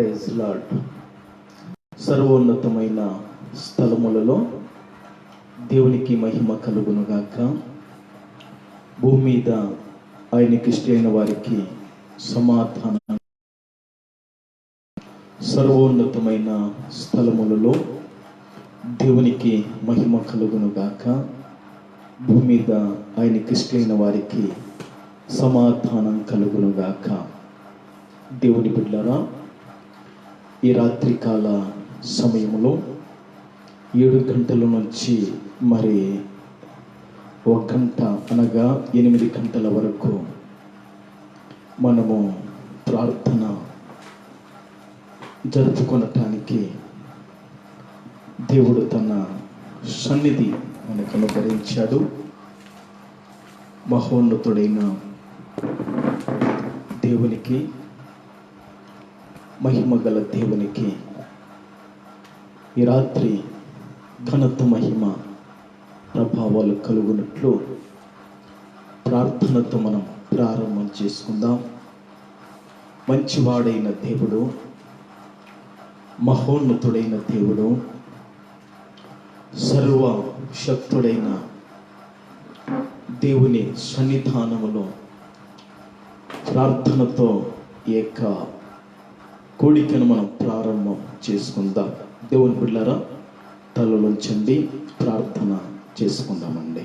Praise lord. సర్వోన్నతమైన స్థలములలో దేవునికి మహిమ కలుగునుగాక. భూమి మీద ఆయనకి ఇష్టమైన వారికి సమాధానం. సర్వోన్నతమైన స్థలములలో దేవునికి మహిమ కలుగునుగాక. భూమి మీద ఆయనకి ఇష్టమైన వారికి సమాధానం కలుగునుగాక. దేవుని బిడ్డలారా, ఈ రాత్రికాల సమయంలో 7 గంటల నుంచి మరి 1 గంట అనగా 8 గంటల వరకు మనము ప్రార్థన జరుపుకొనటానికి దేవుడు తన సన్నిధి మనకు అనుగ్రహించాడు. మహోన్నతుడైన దేవునికి, మహిమ గల దేవునికి ఈ రాత్రి ఘనత, మహిమ, ప్రభావాలు కలుగునట్లు ప్రార్థనతో మనం ప్రారంభం చేసుకుందాం. మంచివాడైన దేవుడు, మహోన్నతుడైన దేవుడు, సర్వ శక్తుడైన దేవుని సన్నిధానములో ప్రార్థనతో ఈ యొక్క కోడికను మనం ప్రారంభం చేసుకుందాం. దేవుని బిడ్డలారా, తలలోంచండి, ప్రార్థన చేసుకుందామండి.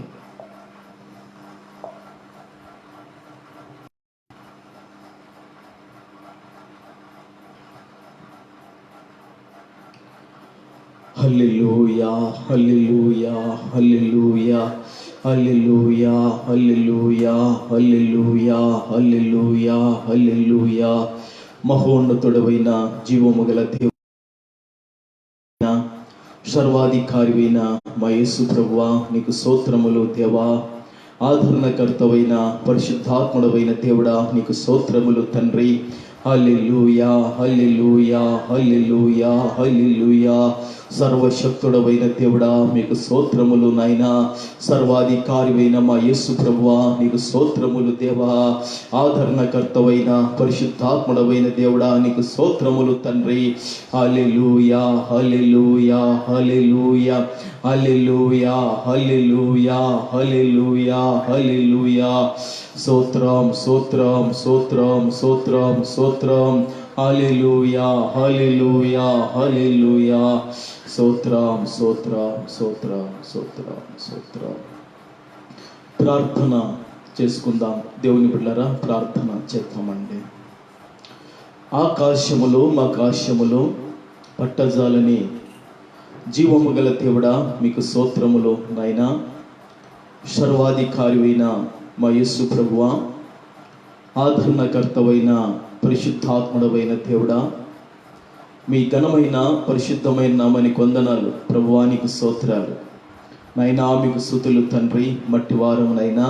హల్లెలూయా, హల్లెలూయా, హల్లెలూయా, హల్లెలూయా, హల్లెలూయా, హల్లెలూయా, హల్లెలూయా, హల్లెలూయా. మహోన్నతుడవైన జీవము గల దేవుడు, సర్వాధికారివైన మా యేసు ప్రభువా, నీకు స్తోత్రములు దేవా. ఆదరణకర్తవైన పరిశుద్ధాత్ముడవైన దేవుడా, నీకు స్తోత్రములు తండ్రి. హల్లెలూయా, హల్లెలూయా, హల్లెలూయా, హల్లెలూయా. సర్వశక్తుడవైన దేవుడా, మీకు స్తోత్రములు నాయనా. సర్వాధికారివైన మా యేసు ప్రభువా, నీకు స్తోత్రములు దేవా. ఆదరణకర్తవైన పరిశుద్ధాత్ముడవైన దేవుడా, నీకు స్తోత్రములు తండ్రి. హల్లెలూయా, హల్లెలూయా, హల్లెలూయా, హల్లెలూయా, హల్లెలూయా, హల్లెలూయా, హల్లెలూయా. స్తోత్రం, స్తోత్రం, స్తోత్రం, స్తోత్రం, స్తోత్రం. హల్లెలూయా, హల్లెలూయా, హల్లెలూయా. స్తోత్రం, స్తోత్రం, స్తోత్రం, స్తోత్రం, స్తోత్రం. ప్రార్థన చేసుకుందాం. దేవుని బిడ్డలారా, ప్రార్థన చేద్దామండి. ఆకాశములు మకాశములు పట్టజాలని జీవము గల దేవుడా, మీకు స్తోత్రములు నాయనా. సర్వాధికారివైన మా యేసు ప్రభువా, ఆదరణకర్తవైన పరిశుద్ధాత్ముడవైన దేవుడా, మీ ఘనమైన పరిశుద్ధమైన నామానికి వందనాలు ప్రభువా. నీకు స్తోత్రాలు నైనా, మీకు స్తుతులు తండ్రి. మట్టి వారమునైనా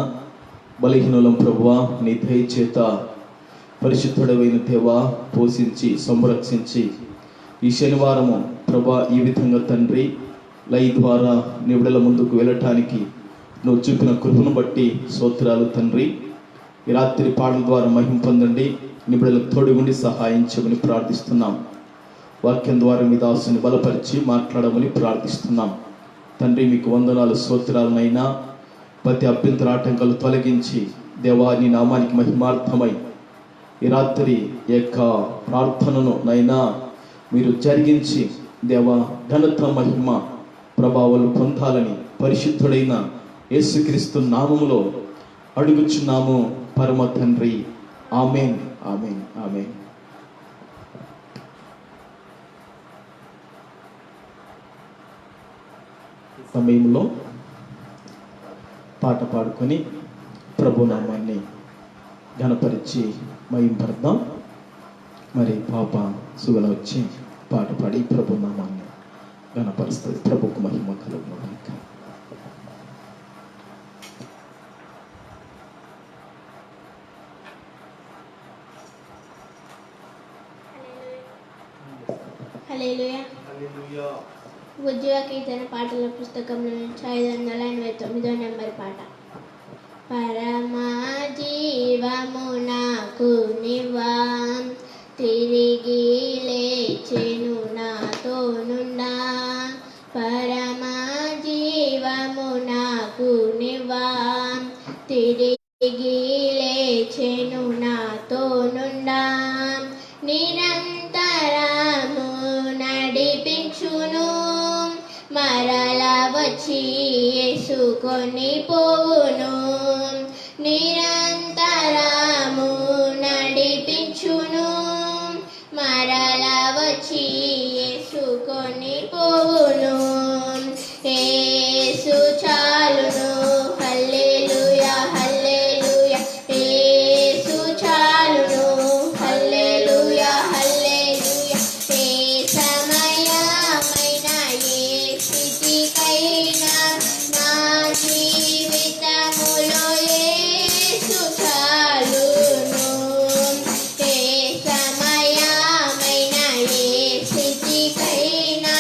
బలహీనులం ప్రభువా, నీ దయ చేత పరిశుద్ధుడవైన దేవా పోషించి సంరక్షించి ఈ శనివారము ప్రభా ఈ విధంగా తండ్రి లై ద్వారా నివిడల ముందుకు వెళ్ళటానికి నువ్వు చూపిన కృపను బట్టి స్తోత్రాలు తండ్రి. ఈ రాత్రి పాటల ద్వారా మహిమ పొందండి. నిబిడలకు తోడుగుండి సహాయం చేయమని ప్రార్థిస్తున్నాం. వాక్యం ద్వారా మీ దాసుని బలపరిచి మాట్లాడమని ప్రార్థిస్తున్నాం తండ్రి. మీకు వందనాలు, స్తోత్రాలనైనా. ప్రతి అభ్యంతర ఆటంకాలు తొలగించి దేవా నీ నామానికి మహిమార్థమై ఈ రాత్రి యొక్క ప్రార్థనను నైనా మీరు జరిగించి దేవా ఘనత, మహిమ, ప్రభావాలు పొందాలని పరిశుద్ధుడైన యేసుక్రీస్తు నామములో అడుగుచున్నాము పరమ తండ్రి. ఆమేన్, ఆమేన్, ఆమేన్. సమయంలో పాట పాడుకొని ప్రభునామాన్ని ఘనపరిచి మహింపడదాం. మరి పాప సుగల వచ్చి పాట పాడి ప్రభునామాన్ని ఘనపరుస్తుంది. ప్రభుకు మహిమ కలుగునుగాక. హల్లెలూయా. ఉజ్జీవ కీర్తన పాటల పుస్తకంలో నుంచి 589వ నెంబర్ పాట. పరమా జీవము నాకు నివా తిరిగి లేచెను నాతో నుండా పరమా జీవము నాకు నివా తిరిగి లేచెను నాతో నుండా నిరంతరము నడిపించును మరల వచ్చి యేసుకొని పోవును నిరంతరము నడిపించును మరల వచ్చి యేసుకొని పోవును యేసు చాలును హల్లెలూయా హల్లెలూయా యేసు చాలును హల్లెలూయా హల్లెలూయా ఏ సమయమైన ఏ స్థితికైనా నా జీవితములో యేసు చాలును ఏ సమయమైన ఏ స్థితికైనా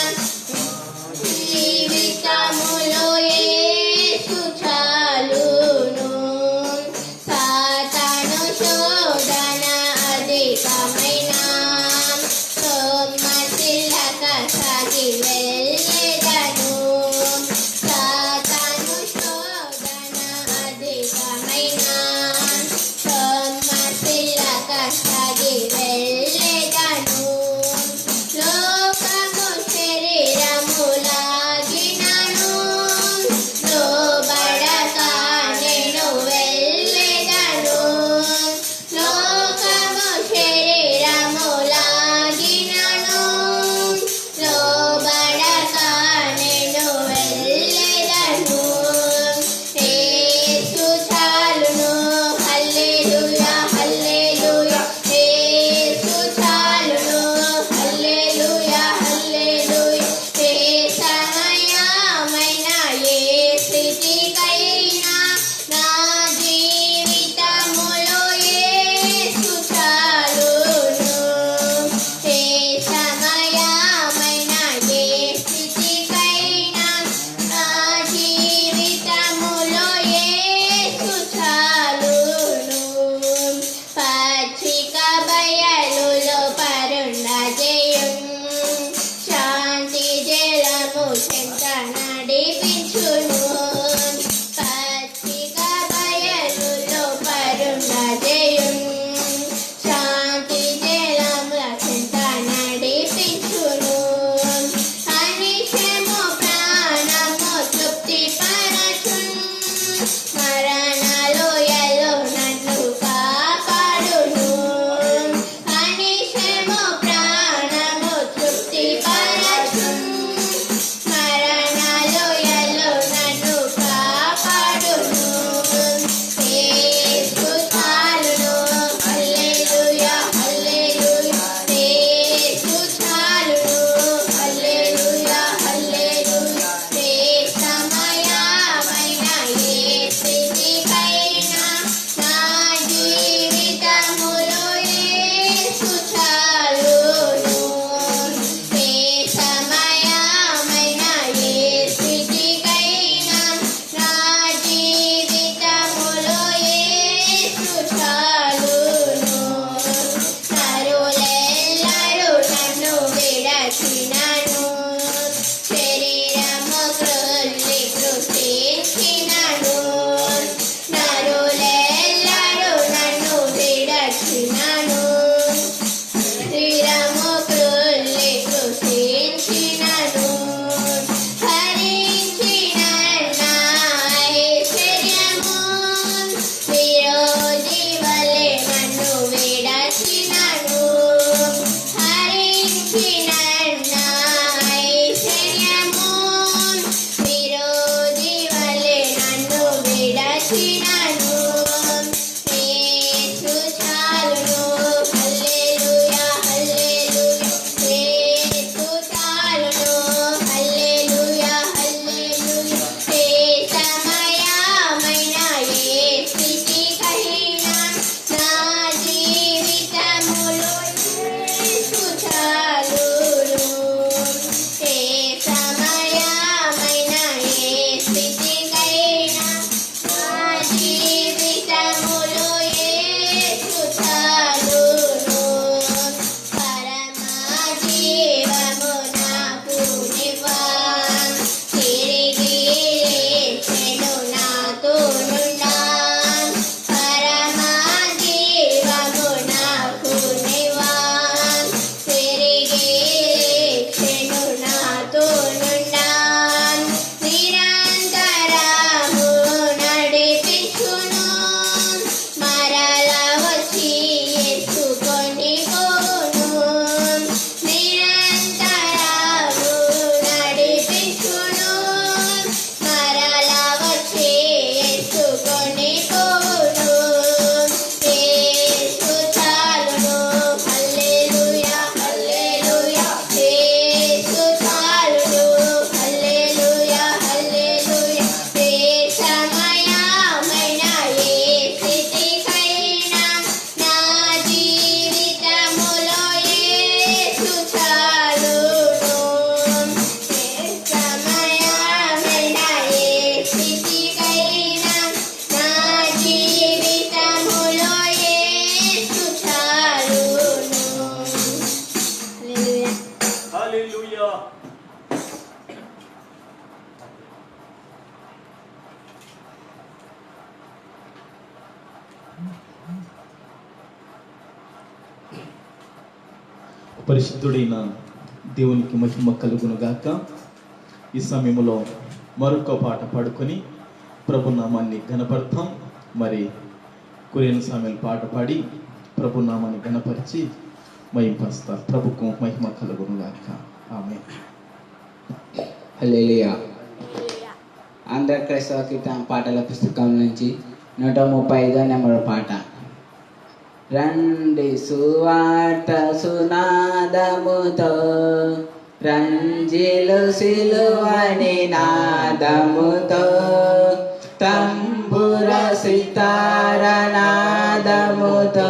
జీవము నాకు నివ్వా తిరిగి లేచెను నాతో నుండా పరమ జీవము నాకు నివ్వా తిరిగి లేచెను నాతో నుండా నిరంతరము నడిపించును మరల వచ్చి ఎత్తుకొని పోను నిరంతరము నడిపించును మరల వచ్చి ఎత్తుకొని పోను యేసు చాలును హల్లెలూయా హల్లెలూయా యేసు చాలును హల్లెలూయా హల్లెలూయా ఏ సమయమైన ఏ స్థితికైనా నా జీవితములో యేసు చాలును ఏ సమయమైన ఏ స్థితికైనా నా జీవితములో యేసు చాలును హల్లెలూయా హల్లెలూయా. పరిశుద్ధుడైన దేవునికి మహిమ కలుగును గాక. ఈ సమయంలో మరొక పాట పాడుకొని ప్రభునామాన్ని ఘనపడతాం. మరి కొరియన్ సామెల్ పాట పాడి ప్రభునామాన్ని ఘనపరిచి మహింపరుస్తారు. ప్రభుకు మహిమ కలుగును గాక. ఆమె హల్లెలూయా. ఆంధ్ర క్రైస్తవ కీర్తన పాటల పుస్తకం నుంచి 135వ నెంబర్ పాట. రండి సువార్త సునాదముతో రంజిలు సిలువని నాదముతో తంబుర సితార నాదముతో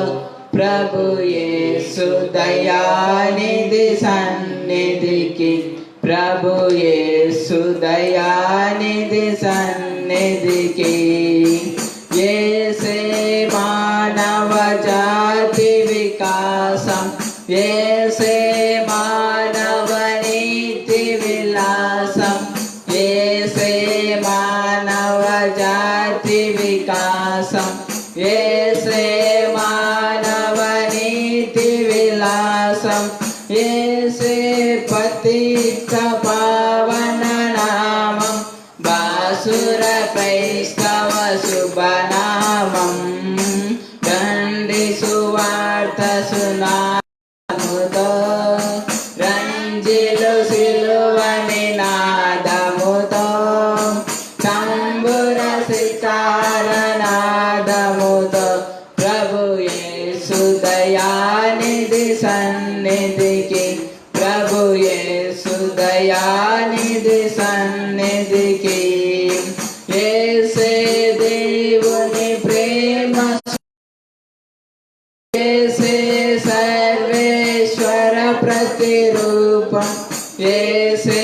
ప్రభు యేసు దయానిధి సన్నిధికి ప్రభు యేసు దయానిధి సన్నిధికి యేసే మానవ జాతి వికాసం యేసే మానవ నీతి విలాసం యేసే మానవ జాతి వికాసం యేసే మానవ నీతి విలాసం యేసే పతిత పావన నామం బాసుర క్రైస్తవ శుభనామం రండి సువార్త సునాదముతో రంజిలు సిలువని నాదముతో తంబుర సితార నాదముతో ప్రభు యేసు దయానిధి సన్నిధికి ప్రభు యేసు దయానిధి సన్నిధికి యేసే దేవుని ప్రేమ యేసే సర్వేశ్వర ప్రతిరూపం యేసే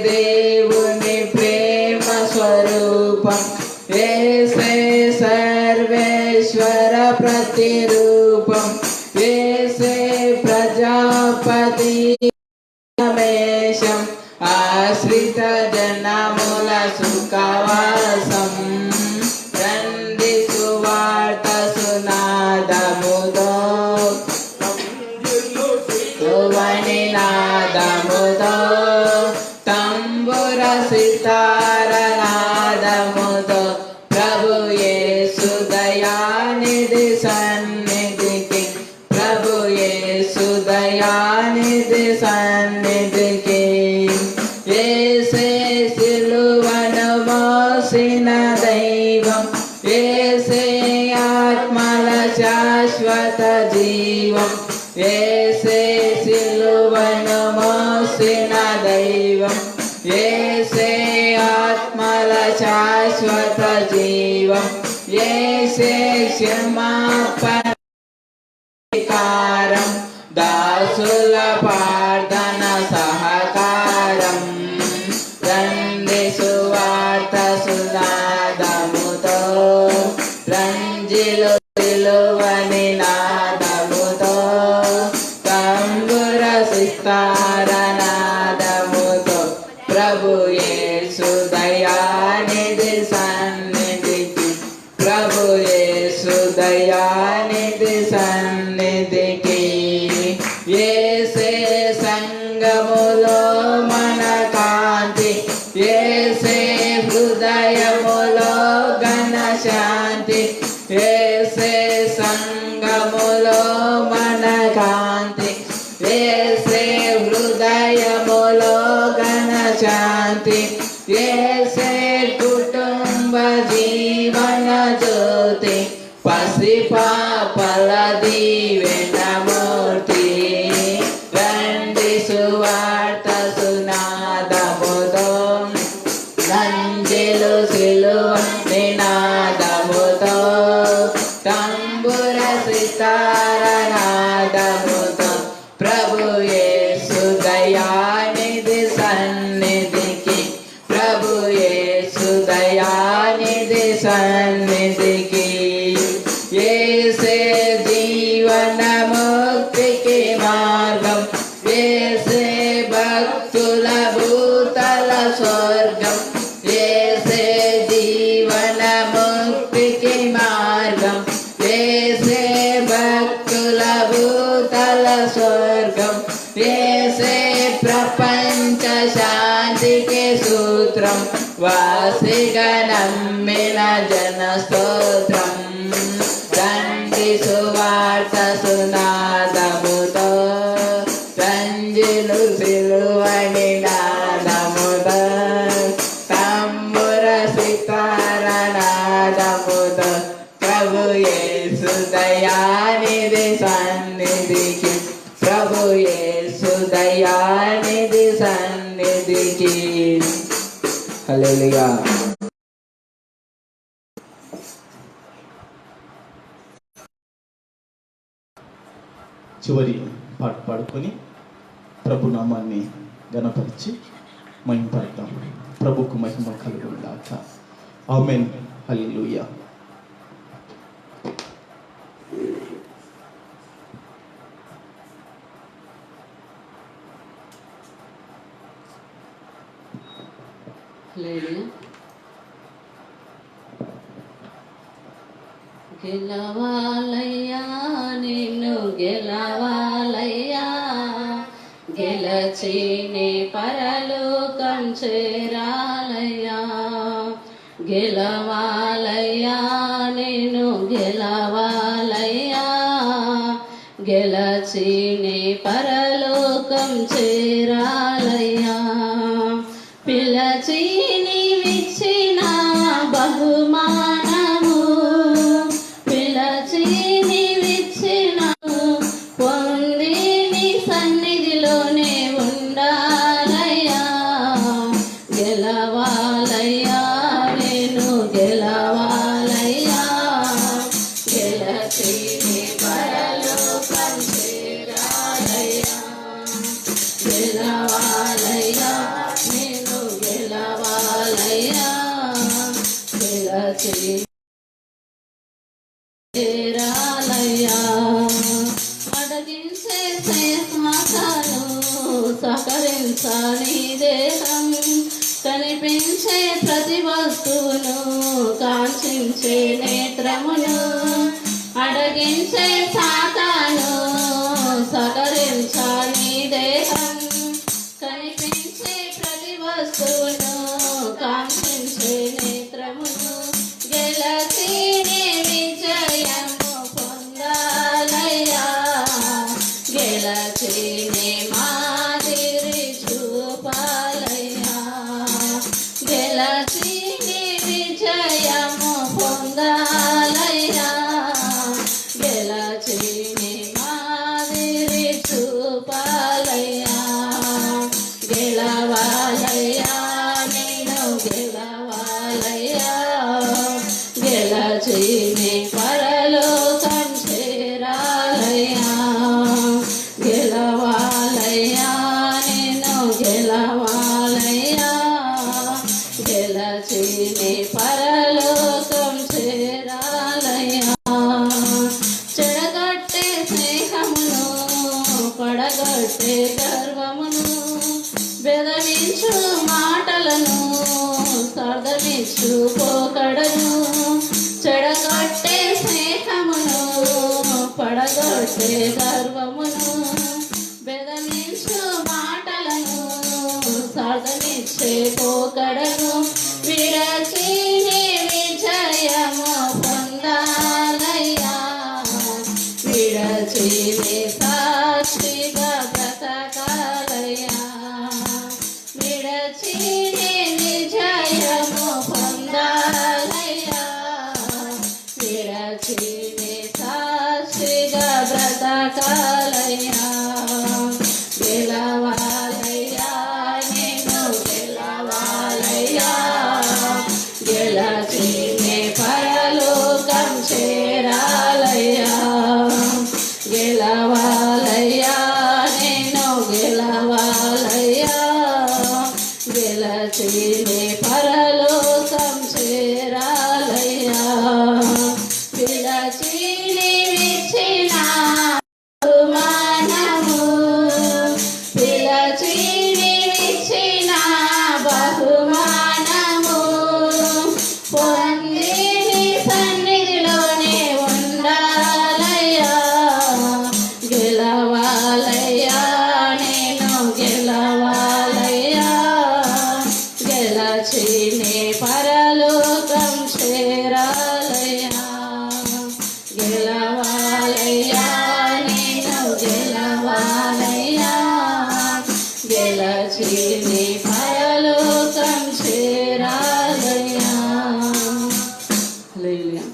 దేవుని ప్రేమ స్వరూపం యేసే సర్వేశ్వర ప్రతిరూపం యేసే ప్రజాపతి రమేశం ఆశ్రిత జనముల సుఖవాసం రండి సువార్త సునాదముతో సువని నాదముతో తంబుర సితార నాదముతో ప్రభు యేసు దయానిధి సన్నిధికి ప్రభు యేసు దయానిధి సన్నిధికి యేసే సిలువను మోసిన దైవం యేసే ఆత్మల శాశ్వత జీవం యేసే సిలువను మోసిన దైవం యేసే ఆత్మల శాశ్వత జీవం యేసే క్షమాపణం దాసుల ప్రార్థన సహకారం రండి సువార్త సునాదముతో రంజిలు సిలువని నాదముతో తంబుర సితార స్తుతారనాదముతో ప్రభు యేసు దయానిధి సన్నిధికి ప్రభు యేసు దయానిధి సన్నిధికి యేసే సంగములో మన కాంతి యేసే హృదయములో ఘన శాంతి యేసే సంగములో మన కాంతి యేసే హృదయములో ఘన శాంతి యేసే కుటుంబ జీవన జ్యోతి పసిపాపల దీవెనమూర్తి రండి సువార్త సునాదముతో నంజెలు సిలువ నినాదముతో తంబుర సితారనాదముతో ప్రభు యేసు దయానిధి సన్నిధికి ప్రభు యేసు దయానిధి సన్నిధికి యేసే జీవన ముక్తికి మార్గం యేసే భక్తుల భూతల స్వర్గం యేసే జీవన ముక్తికి మార్గం యేసే భక్తుల భూతల స్వర్గం యేసే ప్రపంచ శాంతికి సూత్రం వాసిగా నమ్మిన జన స్తోత్రం రండి సువార్త సునాదముతో రంజిలు సిలువ నినాదముతో తంబుర సితారనాదముతో ప్రభు యేసు దయానిధి సన్నిధికి ప్రభు యేసు దయానిధి సన్నిధికి హల్లెలూయా. చివరి పాట పాడుకొని ప్రభు నామాన్ని గణపరిచి మహిమపడతాం. ప్రభుకు మహిమ కలుగుగాక. ఆమేన్. హల్లెలూయా. గెలవాలయ్యా నిన్ను గెలవాలయ్యా గెలచి నీ పరలోకం చేరాలయ్యా గెలవాలయ్యా నిన్ను గెలవాలయ్యా గెలచి నీ పరలోకం చేరాలయ్యా పిలచి నీవిచ్చిన బహుమానము పిలచి నీవిచ్చిన పొంది నీ సన్నిధిలోనే ఉండాలయ్యా గెలవాలయ్యా నేను గెలవాలయ్యా గెలచి నీ పరలోకం చేరాలయ్యా గెలవాలయ్యా నేను గెలవాలయ్యా గెలచి చేరాలయ్యా అడగించే స్నేహాలు సహకరించాలి దేహం కనిపించే ప్రతి వస్తువును కాంక్షించే నేత్రమును అడగించే సాతాను సహకరించాలి దేహం కనిపించే ప్రతి వస్తువును కాంక్షించే నేత్రమును గెలచి విజయము పొందాలయ్యా గెలచి మాదిరి చూపాలయ్యా గెలచి విజయము పొందాలయ్యా గెలచి మాదిరి చూ బెదవించు మాటలను సర్దమిచ్చు పోకడను చెడగొట్టే స్నేహమును పడగొట్టే గర్వమును బెదవించు మాటలను సర్దమిచ్చే పోకడను విడచి నీ విజయము పొందాలయ్యా విడచి నీ సాక్షిగా బ్రతకాలయ్యా విడచి నీ విజయము పొందాలయ్యా విడచి నీ సాక్షిగా బ్రతకాలయ్యా గెలవాలయ్యా నేను గెలవాలయ్యా గెలచి నీ పరలోకం చేరాలయ్యా గెలవాలయ్యా నేను గెలవాలయ్యా గెలచి నీ పరలోకం చేరాలయ్యా పిలచి నీవిచ్చిన బహుమానము పిలచి నీవిచ్చిన బహుమానము పొంది నీ సన్నిధిలోనే ఉండాలయ్యా గెలవాలయ్యా నేను గెలవాలయ్యా గెలచి నీ పరలోకం చేరాలయ్యా గెలవాలయ్యా నేను గెలవాలయ్యా గెలచి నీ పరలోకం చేరాలయ్యా హల్లెలూయా.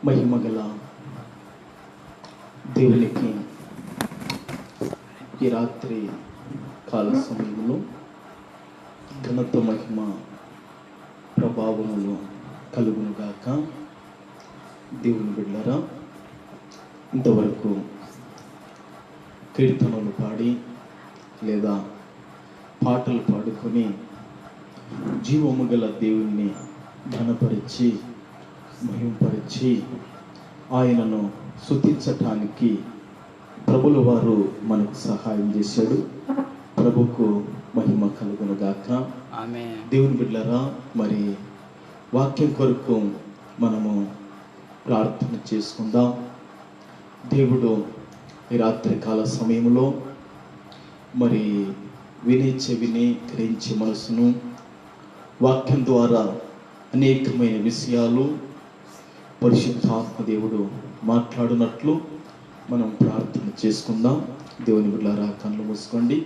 మహిమగల దేవునికి ఈ రాత్రి కాల సమయంలో ఘనత మహిమ ప్రభావములు కలుగునుగాక. దేవుని బిడ్డలారా, ఇంతవరకు కీర్తనలు పాడి లేదా పాటలు పాడుకొని జీవము గల దేవుణ్ణి ఘనపరిచి మహింపరిచి ఆయనను స్తుతించటానికి ప్రభుల వారు మనకు సహాయం చేశాడు. ప్రభుకు మహిమ కలుగునుగాక. ఆమేన్. దేవుని బిడ్డలారా, మరి వాక్యం కొరకు మనము ప్రార్థన చేసుకుందాం. దేవుడు ఈ రాత్రి కాల సమయంలో మరి వినే చెవిని గ్రహించే మనసును వాక్యం ద్వారా అనేకమైన విషయాలు పరిశుద్ధాత్మ దేవుడు మాట్లాడినట్లు మనం ప్రార్థన చేసుకుందాం. దేవుని బిడ్డలారా, కళ్ళు మూసుకోండి,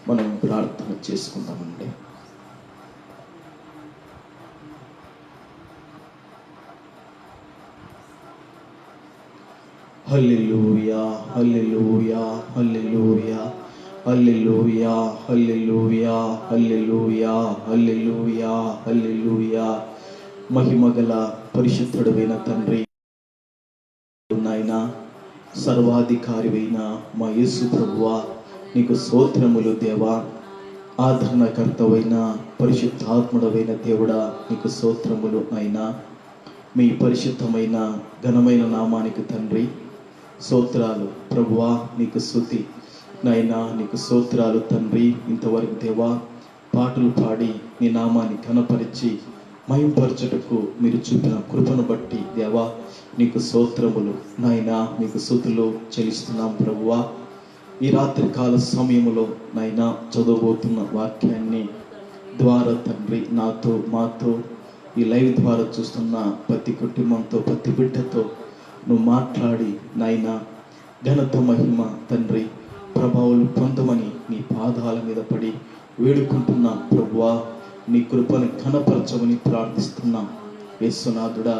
మనం ప్రార్థన చేసుకుందామండి. హల్లెలూయా హల్లెలూయా హల్లెలూయా హల్లెలూయా హల్లెలూయా హల్లెలూయా హల్లెలూయా హల్లెలూయా. మహిమగల పరిశుద్ధుడైన తండ్రి, నాయన సర్వాధికారివైన మా యేసు ప్రభువా, నీకు స్తోత్రములు దేవా. ఆదరణకర్తవైన పరిశుద్ధాత్ముడవైన దేవుడా, నీకు స్తోత్రములు అయినా. మీ పరిశుద్ధమైన ఘనమైన నామానికి తండ్రి స్తోత్రాలు ప్రభువా, నీకు స్తుతి నాయనా, నీకు స్తోత్రాలు తండ్రి. ఇంతవరకు దేవా పాటలు పాడి నీ నామాన్ని ఘనపరిచి మహింపరచుటకు మీరు చూపిన కృపను బట్టి దేవా నీకు స్తోత్రములు నాయనా, నీకు స్తుతులు చెల్లిస్తున్నాం ప్రభువా. ఈ రాత్రి కాల సమయంలో నాయనా చదవబోతున్న వాక్యాన్ని ద్వారా తండ్రి నాతో మాతో ఈ లైవ్ ద్వారా చూస్తున్న ప్రతి కుటుంబంతో ప్రతి బిడ్డతో నువ్వు మాట్లాడి నాయనా ఘనత మహిమ తండ్రి ప్రభావాలు పొందమని నీ పాదాల మీద పడి వేడుకుంటున్నాం ప్రభువా. నీ కృపను ఘనపరచమని ప్రార్థిస్తున్నాం యేసునాథుడా,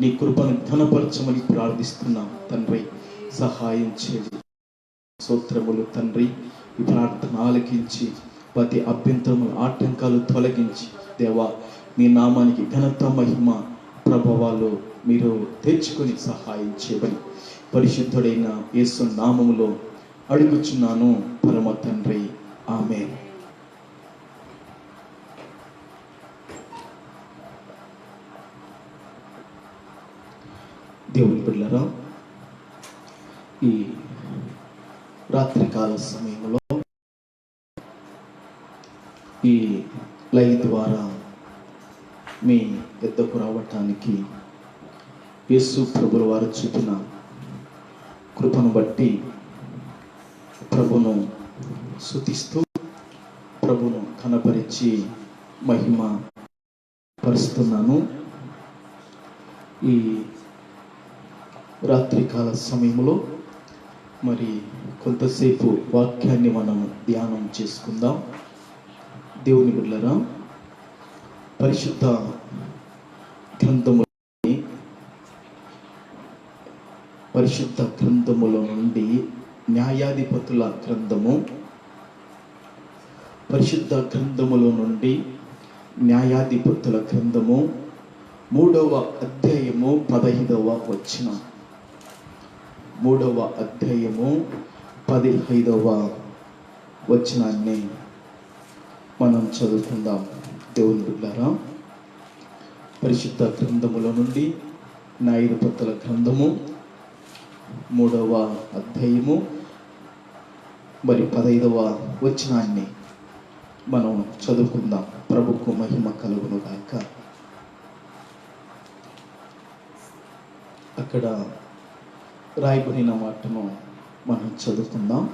నీ కృపను ఘనపరచమని ప్రార్థిస్తున్నాం తండ్రి. సహాయం చేయండి. స్తోత్రములు తండ్రి. ఈ ప్రార్థన ఆలకించి ప్రతి అభ్యంతరములు ఆటంకాలు తొలగించి దేవా మీ నామానికి ఘనత మహిమ ప్రభావాలు మీరు తెచ్చుకొని సహాయం చేయమని పరిశుద్ధుడైన యేసు నామములో అడుగుచున్నాను పరమ తండ్రి, ఆమేన్. దేవుని బిడ్డలారా, ఈ రాత్రికాల సమయంలో ఈ లైవ్ ద్వారా మీ ఎద్దకు రావటానికి యేసు ప్రభుల వారు చూపిన కృపను బట్టి ప్రభును స్తుతిస్తూ ప్రభును కనపరిచి మహిమ పరుస్తున్నాను. ఈ రాత్రికాల సమయంలో మరి కొంతసేపు వాక్యాన్ని మనం ధ్యానం చేసుకుందాం. దేవుని బిడ్డలారా, పరిశుద్ధ గ్రంథములో నుండి న్యాయాధిపతుల గ్రంథము, పరిశుద్ధ గ్రంథములో నుండి న్యాయాధిపతుల గ్రంథము 3వ అధ్యాయము 15వ వచనం. 3వ అధ్యాయము 15వ వచనాన్ని మనం చదువుకుందాం. దేవుని బిడ్డలారా, పరిశుద్ధ గ్రంథములో నుండి న్యాయాధిపతుల గ్రంథము 3వ అధ్యాయము మరి 15వ వచనాన్ని మనం చదువుకుందాం. ప్రభుకు మహిమ కలుగును గాక. అక్కడ రాయబడిన మాటను మనం చదువుకుందాం.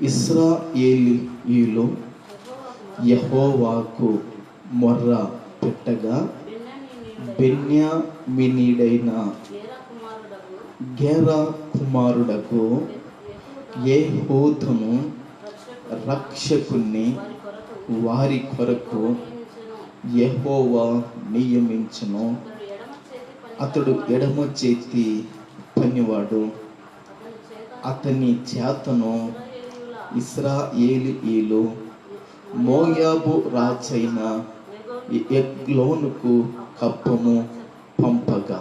ఇశ్రాయేలీయులు యెహోవాకు మొర్ర పెట్టగా బెన్యామీనీయుడైన గెరా కుమారుడకు యెహూదును రక్షకుణ్ణి వారి కొరకు యెహోవా నియమించును. అతడు ఎడమ చేతి పనివాడు. అతని చేతను ఇశ్రాయేలీయులు మోయాబు రాజైన ఎగ్లోనుకు కప్పము పంపగా.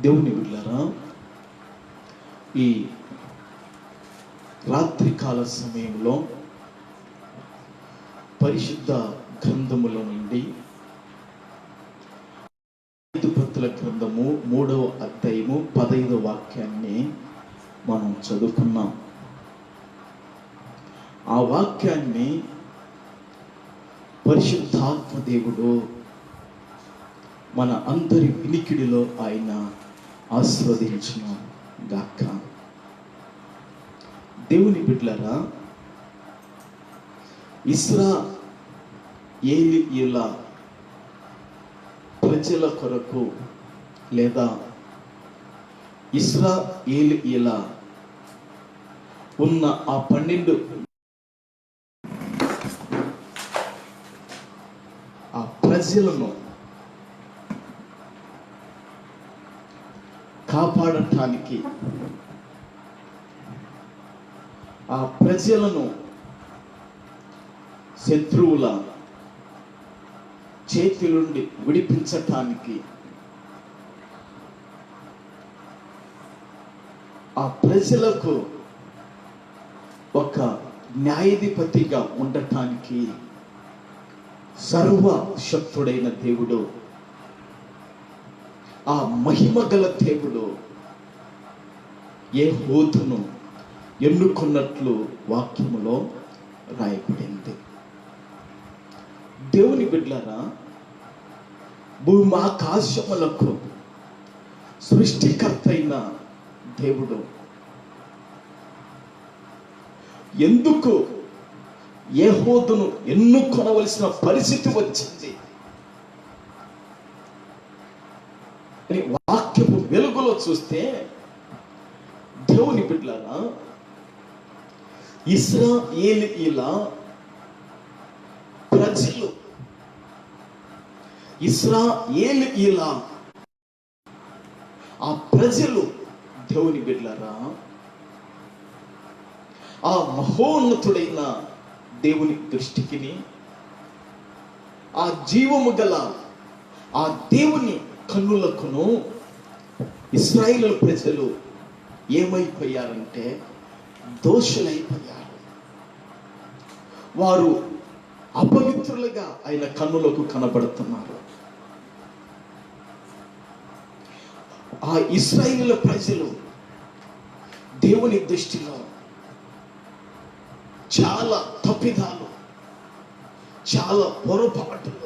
దేవుని బిడ్డలారా, ఈ రాత్రికాల సమయంలో పరిశుద్ధ గ్రంథములో నుండి న్యాయాధిపతుల గ్రంథము 3వ అధ్యాయము 15వ వాక్యాన్ని మనం చదువుకున్నాం. ఆ వాక్యాన్ని పరిశుద్ధాత్మ దేవుడు మన అందరి వినికిడిలో ఆయన ఆస్వాదించును గాక. దేవుని బిడ్డలారా, ఇశ్రాయేలీయుల ప్రజల కొరకు లేదా ఇశ్రాయేలీయుల ఉన్న ఆ 12 ఆ ప్రజలను కాపాడటానికి, ఆ ప్రజలను శత్రువుల చేతి నుండి విడిపించటానికి, ఆ ప్రజలకు ఒక న్యాయాధిపతిగా ఉండటానికి సర్వశక్తుడైన దేవుడు, ఆ మహిమగల దేవుడు యెహూదును ఎన్నుకున్నట్లు వాక్యములో రాయబడింది. దేవుని బిడ్డలారా, భూమి ఆకాశములకు సృష్టికర్త అయిన దేవుడు ఎందుకు యెహూదును ఎన్నుకొనవలసిన పరిస్థితి వచ్చింది అని వాక్యపు వెలుగులో చూస్తే, దేవుని బిడ్డలారా, ఇశ్రాయేలీయుల ప్రజలు, ఇశ్రాయేలీయుల ఆ ప్రజలు, దేవుని బిడ్డలారా, ఆ మహోన్నతుడైన దేవుని దృష్టికి, ఆ జీవము గల ఆ దేవుని కన్నులకును ఇశ్రాయేలు ప్రజలు ఏమైపోయారంటే దోషులైపోయారు. వారు అపవిత్రులుగా ఆయన కన్నులకు కనబడుతున్నారు. ఆ ఇశ్రాయేలు ప్రజలు దేవుని దృష్టిలో చాలా తప్పిదాలు, చాలా పొరపాటులు,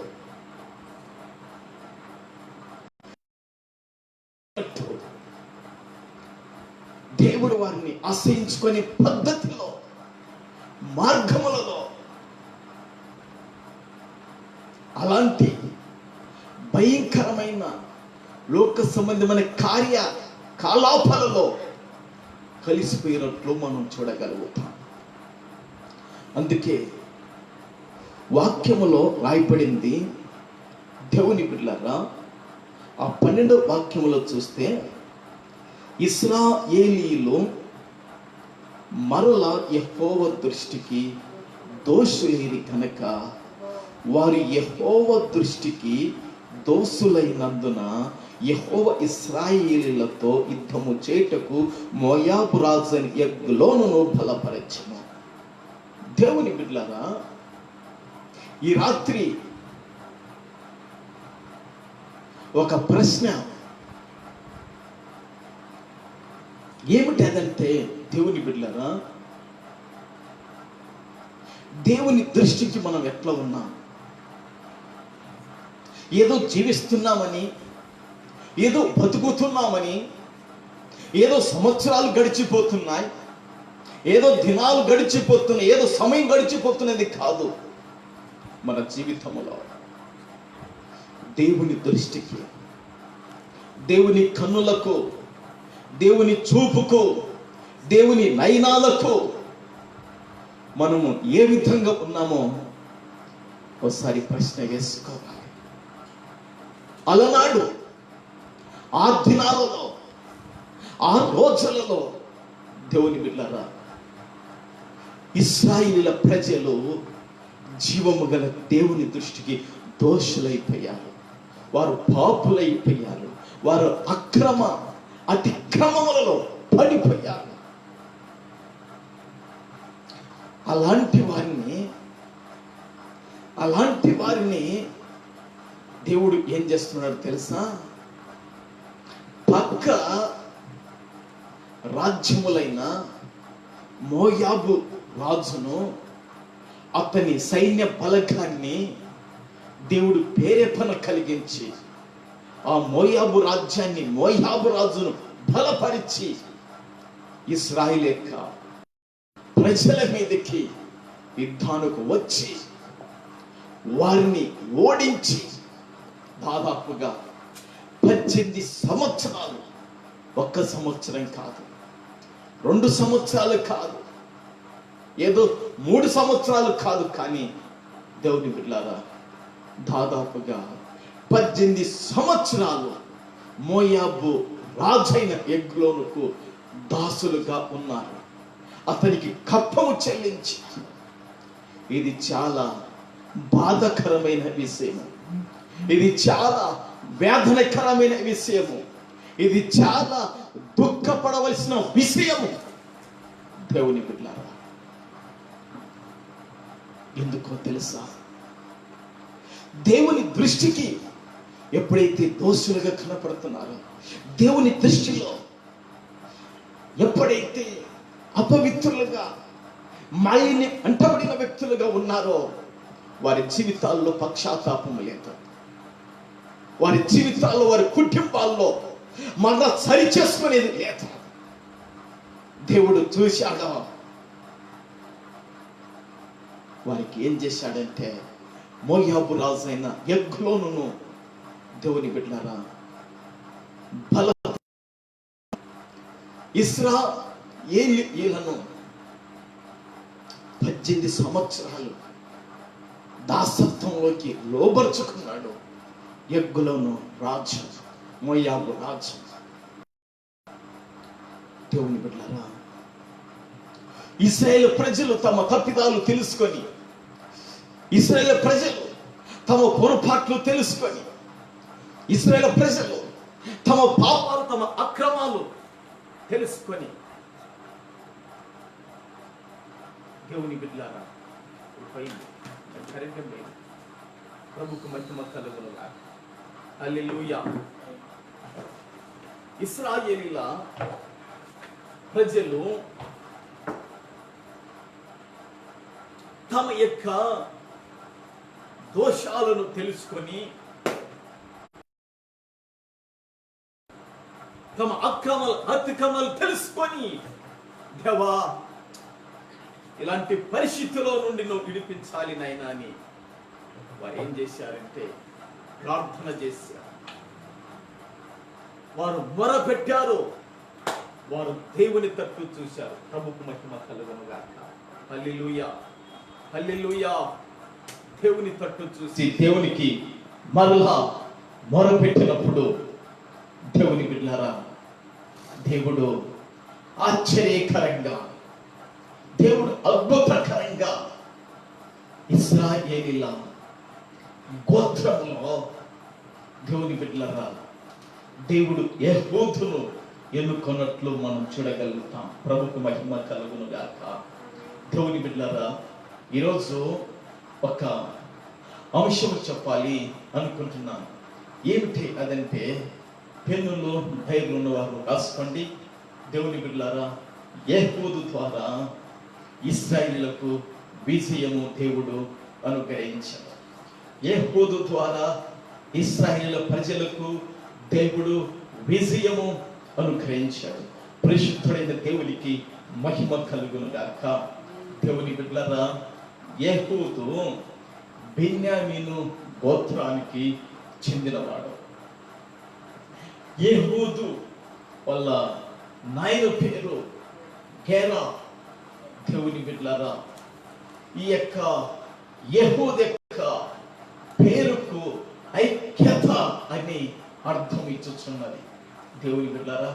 దేవుడు వారిని ఆశ్రయించుకునే పద్ధతిలో, మార్గములలో అలాంటి భయంకరమైన లోక సంబంధమైన కార్యకలాపాలలో కలిసిపోయినట్లు మనం చూడగలుగుతాం. అందుకే వాక్యములో రాయబడింది, దేవుని బిడ్డలారా, ఆ 12వ వాక్యములో చూస్తే ఇశ్రాయేలీయులు మరల యెహోవా దృష్టికి దోషులైరి కనుక వారు యెహోవా దృష్టికి దోషులైనందున యెహోవా ఇశ్రాయేలీయులతో యుద్ధము చేయుటకు మోయాబు రాజుని ఎగ్లోనును బలపరచెను. దేవుని బిడ్డలారా, ఈ రాత్రి ఒక ప్రశ్న ఏమిటి అదంటే, దేవుని బిడ్డలారా, దేవుని దృష్టికి మనం ఎట్లా ఉన్నాం? ఏదో జీవిస్తున్నామని, ఏదో బతుకుతున్నామని, ఏదో సంవత్సరాలు గడిచిపోతున్నాయి, ఏదో దినాలు గడిచిపోతున్నాయి, ఏదో సమయం గడిచిపోతున్నది కాదు. మన జీవితంలో దేవుని దృష్టికి, దేవుని కన్నులకు, దేవుని చూపుకు, దేవుని నయనాలకు మనము ఏ విధంగా ఉన్నామో ఒకసారి ప్రశ్న వేసుకోవాలి. అలనాడు ఆ దినాలలో, ఆ రోజులలో దేవుని బిడ్డలారా, ఇశ్రాయేలీయుల ప్రజలు జీవము గల దేవుని దృష్టికి దోషులైపోయారు. వారు పాపులైపోయారు. వారు అతిక్రమములలో పడిపోయారు. అలాంటి వారిని దేవుడు ఏం చేస్తున్నాడు తెలుసా? పక్క రాజ్యములైన మోయాబు రాజును, అతని సైన్య బలగాన్ని దేవుడు ప్రేరేపణ కలిగించి ఆ మోయాబు రాజ్యాన్ని, మోయాబు రాజును బలపరిచి ఇశ్రాయేలు యొక్క ప్రజల మీదకి యుద్ధానికి వచ్చి వారిని ఓడించి దాదాపుగా 18 సంవత్సరాలు, 1 సంవత్సరం కాదు, 2 సంవత్సరాలు కాదు, ఏదో 3 సంవత్సరాలు కాదు, కానీ దేవుని బిడ్డలారా, దాదాపుగా 18 సంవత్సరాలు మోయాబు రాజైన ఎగ్లోనుకు దాసులుగా ఉన్నారు. అతనికి కప్పము చెల్లించి, ఇది చాలా బాధకరమైన విషయము, ఇది చాలా వేదనకరమైన విషయము, ఇది చాలా దుఃఖపడవలసిన విషయము. దేవుని బిడ్డలారా, ఎందుకో తెలుసా? దేవుని దృష్టికి ఎప్పుడైతే దోషులుగా కనపడుతున్నారో, దేవుని దృష్టిలో ఎప్పుడైతే అపవిత్రులుగా, మాలిన్యం అంటబడిన వ్యక్తులుగా ఉన్నారో, వారి జీవితాల్లో పశ్చాత్తాపం లేదు. వారి జీవితాల్లో, వారి కుటుంబాల్లో మళ్ళా సరి చేసుకునేది లేదు. దేవుడు చూశాడో, వారికి ఏం చేశాడంటే, మోయాబు రాజు అయిన ఎగ్లోనును దేవుని బిడ్డలారా బల ఇశ్రాయేలీయులను 18 సంవత్సరాలు దాసత్వంలోకి లోబర్చుకున్నాడు ఎగ్లోను రాజు, మోయాబు రాజు. దేవుని బిడ్డలారా, ఇశ్రాయేలు ప్రజలు తమ తప్పిదాలు తెలుసుకొని, ఇశ్రాయేలు ప్రజలు తమ పొరపాట్లు తెలుసుకొని, ఇశ్రాయేలు ప్రజలు తమ పాపాలు, తమ అక్రమాలు తెలుసుకొని, దేవుని బిడ్డలారా, ప్రభుకు మహిమ కలుగునుగాక. హల్లెలూయా. ఇశ్రాయేలీల ప్రజలు తమ యొక్క దోషాలను తెలుసుకొని తమ అతిక్రమాలు తెలుసుకొని, దేవా ఇలాంటి పరిస్థితిలో నుండి నువ్వు విడిపించాలి నాయనా అని వారు ఏం చేశారంటే ప్రార్థన చేశారు. వారు మొరపెట్టారు, వారు దేవుని తట్టు చూశారు. ప్రభుకు మహిమ కలుగును గాక. హల్లెలూయా, హల్లెలూయా. దేవుని తట్టు చూసి దేవునికి మరలా మొరపెట్టినప్పుడు దేవుని బిడ్డలారా, దేవుడు ఆశ్చర్యకరంగా, దేవుడు అద్భుతకరంగా ఇశ్రాయేలీల గోత్రములో దేవుని బిడ్డలారా దేవుడు యెహూదును ఎన్నుకున్నట్లు మనం చూడగలుగుతాం. ప్రభుకు మహిమ కలుగును గాక. దేవుని బిడ్డలారా, ఈరోజు ఒక అంశం చెప్పాలి అనుకుంటున్నాను. ఏమిటి అదంటే, పెన్నులు ధైర్యం ఉన్నవారు రాసుకోండి. దేవుని బిడ్డలారా, యెహూదు ద్వారా ఇశ్రాయేలులకు విజయము దేవుడు అనుగ్రహించాడు. యెహూదు ద్వారా ఇశ్రాయేలు ప్రజలకు దేవుడు విజయము అనుగ్రహించాడు. పరిశుద్ధుడైన దేవునికి మహిమ కలుగును గాక. దేవుని బిడ్డలారా, యెహూదు బెన్యామీను గోత్రానికి చెందినవాడు. యెహూదు వాళ్ళ నాయన పేరు గేరా. దేవుని బిడ్డలారా, ఈ యొక్క యెహూదు యొక్క పేరుకు ఐక్యత అని అర్థం ఇచ్చుచున్నది. దేవుని బిడ్డలారా,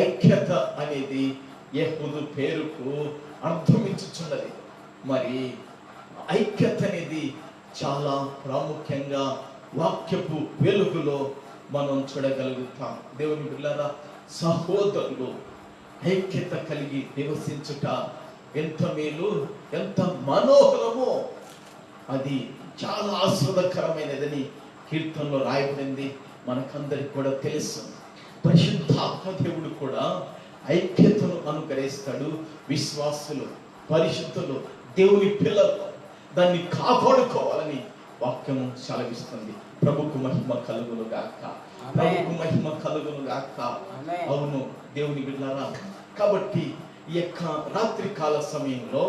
ఐక్యత అనేది యెహూదు పేరుకు అర్థం ఇచ్చుచున్నది. మరి ఐక్యత అనేది చాలా ప్రాముఖ్యంగా వాక్యపు వెలుగులో మనం చూడగలుగుతాం. దేవుని బిడ్డలారా, సహోదరులు ఐక్యత కలిగి నివసించుట ఎంత మేలు, ఎంత మనోహరమో, అది చాలా ఆస్వాదకరమైనదని కీర్తనలో రాయబడింది. మనకందరికి కూడా తెలుసు. పరిశుద్ధాత్మ దేవుడు కూడా ఐక్యతను అనుగ్రహిస్తాడు. విశ్వాసులు, పరిశుద్ధులు, దేవుని పిల్లలు దాన్ని కాపాడుకోవాలని వాక్యము సెలవిస్తుంది. ప్రభుకు మహిమ కలుగును గాక. ప్రభుకు మహిమ కలుగును గాక. అవును దేవుని బిడ్డలారా, కాబట్టి ఈ యొక్క రాత్రి కాల సమయంలో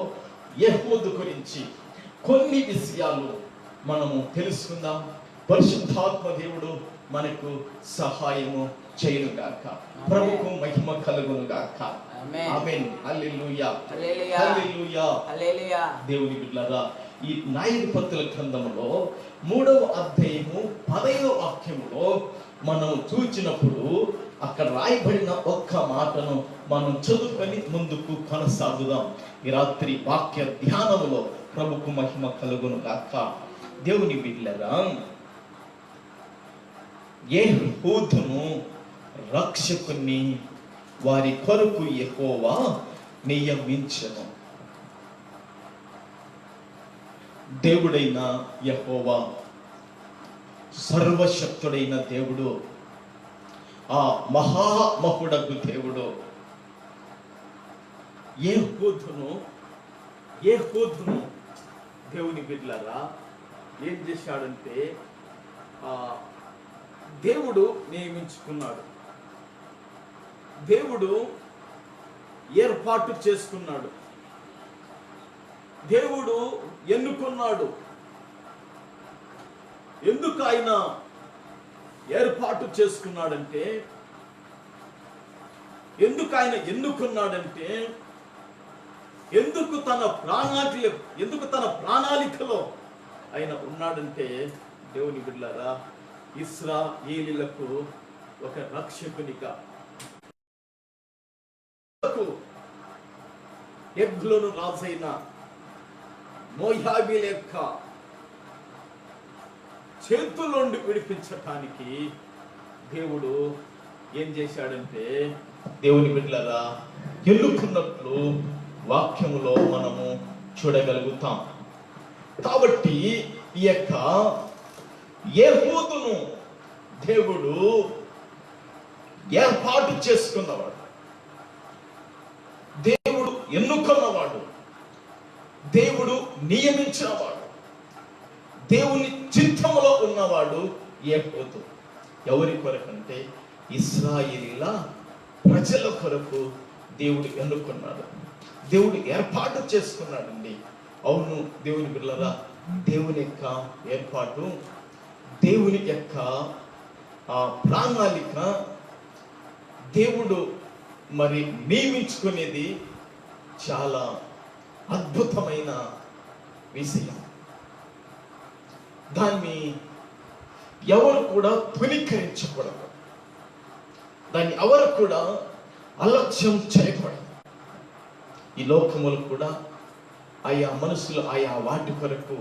యెహూదు గురించి కొన్ని విషయాలు మనము తెలుసుకుందాం. పరిశుద్ధాత్మ దేవుడు మనకు సహాయము చేయును గాక. ప్రభుకు మహిమ కలుగును గాక. ఆమేన్. హల్లెలూయా, హల్లెలూయా, హల్లెలూయా. దేవుని బిడ్డలారా, ఈ న్యాయాధిపతుల గ్రంథములో 3వ అధ్యాయము 15వ వాక్యములో మనం చూచినప్పుడు అక్కడ రాయబడిన ఒక్క మాటను మనం చదువుకొని ముందుకు కొనసాగుదాం. ఈ రాత్రి వాక్య ధ్యానములో ప్రభుకు మహిమ కలుగును గాక. దేవుని బిడ్డలారా, యెహూదును రక్షకుని వారి కొరకు యెహోవా నియమించెను. దేవుడైన యెహోవా, సర్వశక్తుడైన దేవుడు, ఆ మహామహుడగు దేవుడు యెహూదును దేవుని బిడ్డలారా ఏం చేశాడంటే, దేవుడు నియమించుకున్నాడు, దేవుడు ఏర్పాటు చేసుకున్నాడు, దేవుడు ఎన్నుకున్నాడు. ఎందుకు ఆయన ఏర్పాటు చేసుకున్నాడంటే, ఎందుకు ఆయన ఎన్నుకున్నాడంటే, ఎందుకు తన ప్రణాళికలో ఆయన ఉన్నాడంటే, దేవుని బిడ్డలారా, ఇశ్రాయేలీయులకు ఒక రక్షకునిగా, ఎగ్లోను రాజైన మోయాబీల యొక్క చేతుల్లోండి విడిపించటానికి దేవుడు ఏం చేశాడంటే, దేవుని బిడ్డలారా ఎన్నుకున్నట్లు వాక్యములో మనము చూడగలుగుతాం. కాబట్టి ఈ యొక్క యెహూదును దేవుడు ఏర్పాటు చేసుకున్నవాడు, దేవుడు ఎన్నుకున్నవాడు, దేవుడు నియమించినవాడు, దేవుని చిత్తములో ఉన్నవాడు యెహోవా. ఎవరి కొరకంటే ఇశ్రాయేలీల ప్రజల కొరకు దేవుడు ఎన్నుకున్నాడు, దేవుడు ఏర్పాటు చేసుకున్నాడండి. అవును దేవుని బిడ్డలారా, దేవుని యొక్క ఏర్పాటు, దేవుని యొక్క ప్రణాళిక, దేవుడు మరి నియమించుకునేది చాలా అద్భుతమైన విషయం. దాన్ని ఎవరు కూడా తునీకరించకూడదు, దాన్ని ఎవరు కూడా అలక్ష్యం చేయకూడదు. ఈ లోకములు కూడా ఆయా మనసులు ఆయా వాటి కొరకు,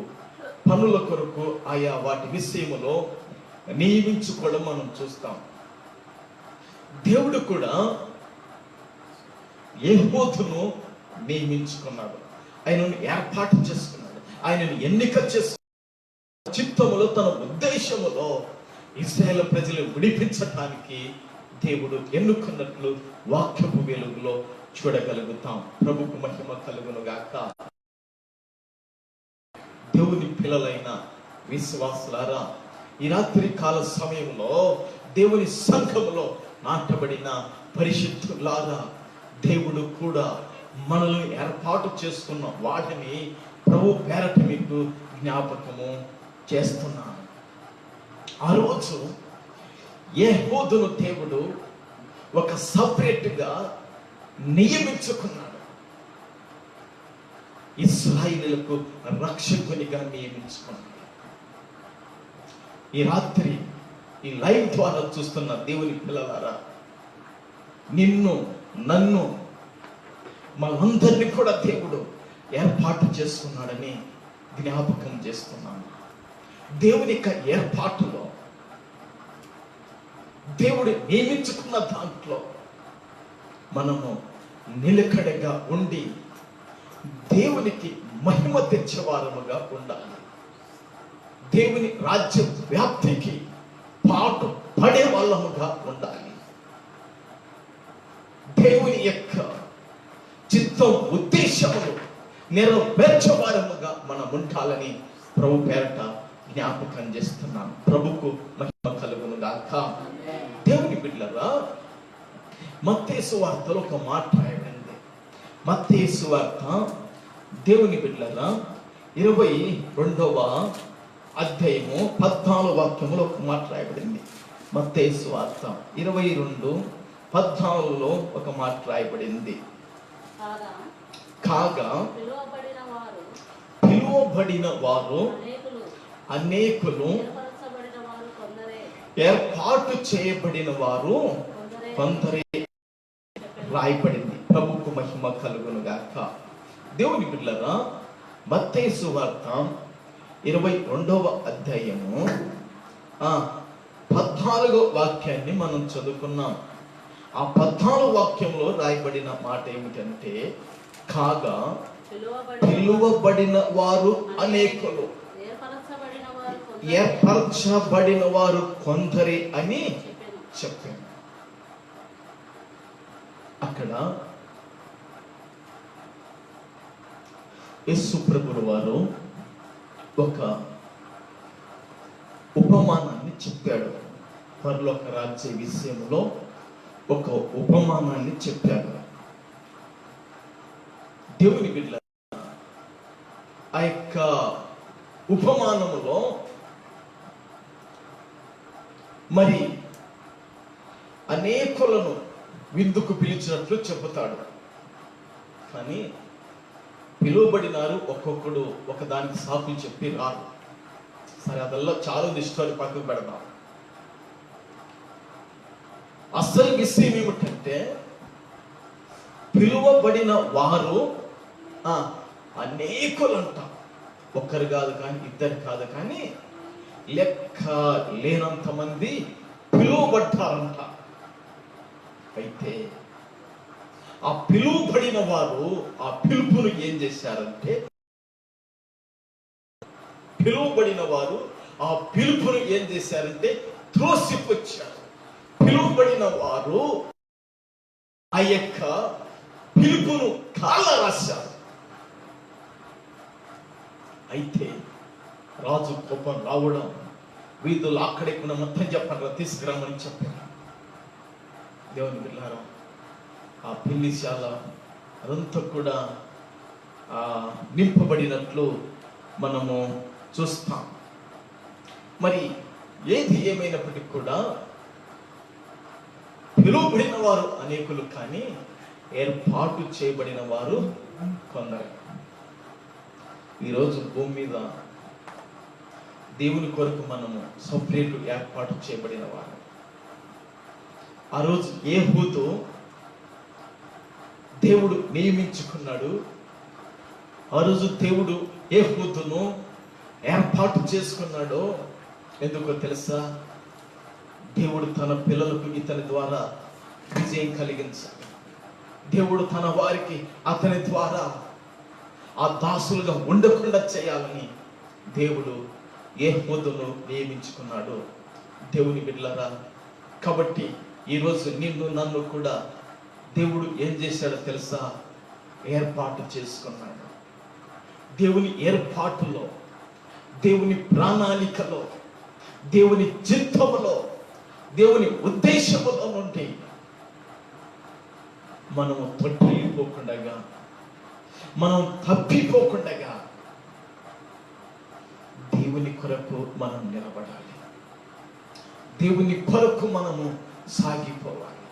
పనుల కొరకు, ఆయా వాటి విషయములో నియమించుకోవడం మనం చూస్తాం. దేవుడు కూడా యెహోవాను నియమించుకున్నాడు, ఆయనను ఏర్పాటు చేసుకున్నాడు, ఆయనను ఎన్నిక చేసుకున్నాడు. చిత్తములో తన ఉద్దేశములో ఇశ్రాయేలు ప్రజలు విడిపించటానికి దేవుడు ఎన్నుకున్నట్లు వాక్యపు వెలుగులో చూడగలుగుతాం. ప్రభుకు మహిమ కలుగును గాక. దేవుని పిల్లలైన విశ్వాసులారా, ఈ రాత్రి కాల సమయంలో దేవుని సంఘములో నాటబడిన పరిశుద్ధులారా, దేవుడు కూడా మనల్ని ఏర్పాటు చేసుకున్న వాటిని ప్రభు పేరట మీకు జ్ఞాపకము చేస్తున్నాను. ఆ రోజు యెహోవాను దేవుడు ఒక సపరేట్గా నియమించుకున్నాడు, ఇశ్రాయేలులకు రక్షకునిగా నియమించుకున్నాడు. ఈ రాత్రి ఈ లైవ్ ద్వారా చూస్తున్న దేవుని పిల్లలారా, నిన్ను నన్ను మనందరినీ కూడా దేవుడు ఏర్పాటు చేసుకున్నాడని జ్ఞాపకం చేస్తున్నాను. దేవుని యొక్క ఏర్పాటులో, దేవుడు నియమించుకున్న దాంట్లో మనము నిలకడగా ఉండి దేవునికి మహిమ తెచ్చేవారముగా ఉండాలి. దేవుని రాజ్య వ్యాప్తికి పాటు పడే వాళ్ళముగా ఉండాలి. దేవుని యొక్క చిత్తం ఉద్దేశములు నెరవేర్చేవారముగా మనం ఉండాలని ప్రభు పేరట జ్ఞాపకం చేస్తున్నాం. ప్రభుకు మహిమ కలుగును గాక. దేవుని బిడ్డలారా, మత్తయి సువార్తలో ఒక మాట రాయబడింది. మత్తయి సువార్త దేవుని బిడ్డలారా 22వ అధ్యాయము 14వ వాక్యములో ఒక మాట రాయబడింది. మత్తయి సువార్త 22:14లో ఒక మాట రాయబడింది. కాగా పిలువబడిన వారు అనేకులు, ఏర్పాటు చేయబడిన వారు కొందరే రాయబడింది. ప్రభుకు మహిమ కలుగును గాక. దేవుని బిడ్డలారా, మత్తయి సువార్త 22వ అధ్యాయము 14వ వాక్యాన్ని మనం చదువుకున్నాం. ఆ 14వ వాక్యంలో రాయబడిన మాట ఏమిటంటే, కాగా పిలువబడిన వారు అనేకులు, ఏర్పరచబడిన వారు కొందరే అని చెప్పాను. అక్కడ యేసు ప్రభువు వారు ఒక ఉపమానాన్ని చెప్పాడు. పరలోక రాజ్య విషయంలో ఒక ఉపమానాన్ని చెప్పాడు. దేవుని బిడ్డ, ఆ యొక్క ఉపమానములో మరి అనేకులను విందుకు పిలిచినట్లు చెబుతాడు. కానీ పిలువబడినారు, ఒక్కొక్కడు ఒకదానికి సాకులు చెప్పి రారు. సరే, అదల్లా చాలా నిష్ఠని పక్కకు పెడదాం. అసలు విషయం ఏమిటంటే, పిలువబడిన వారు అనేకులంట. ఒక్కరు కాదు కానీ, ఇద్దరు కాదు కానీ, లెక్క లేనంత మంది పిలువబడ్డారంట. అయితే ఆ పిలువబడిన వారు ఆ పిలుపును ఏం చేశారంటే, త్రోసిపుచ్చారు. పిలువబడిన వారు ఆ యొక్క పిలుపును కాళ్ళ రాశారు. అయితే రాజు కోపం రావడం, వీధులు అక్కడెక్కడ మొత్తం చెప్పండి, తీసుకురామని చెప్పారు. దేవుని బిడ్డలారా, ఆ పెళ్లిశాల అదంతా కూడా నింపబడినట్లు మనము చూస్తాం. మరి ఏది ఏమైనప్పటికీ కూడా పిలువబడిన వారు అనేకులు, కానీ ఏర్పాటు చేయబడిన వారు కొందరు. ఈరోజు భూమి మీద దేవుని కొరకు మనము సపరేట్ ఏర్పాటు చేయబడిన వారు. ఆ రోజు ఏహూదు దేవుడు నియమించుకున్నాడు. ఆ రోజు దేవుడు ఏహూదును ఏర్పాటు చేసుకున్నాడు. ఎందుకో తెలుసా? దేవుడు తన పిల్లలకు ఇతని ద్వారా విజయం కలిగించాలి. దేవుడు తన వారికి అతని ద్వారా ఆ దాసులుగా ఉండకుండా చేయాలని దేవుడు ఏహూదును నియమించుకున్నాడు. దేవుని బిడ్డలారా, కాబట్టి ఈరోజు నిన్ను నన్ను కూడా దేవుడు ఏం చేశాడో తెలుసా? ఏర్పాటు చేసుకున్నాడు. దేవుని ఏర్పాటులో, దేవుని ప్రణాళికలో, దేవుని చిత్తములో, దేవుని ఉద్దేశములో నుండి మనము తొట్టిపోకుండా, మనం తప్పిపోకుండా దేవుని కొరకు మనం నిలబడాలి. దేవుని కొరకు మనము సాగిపోవాలి.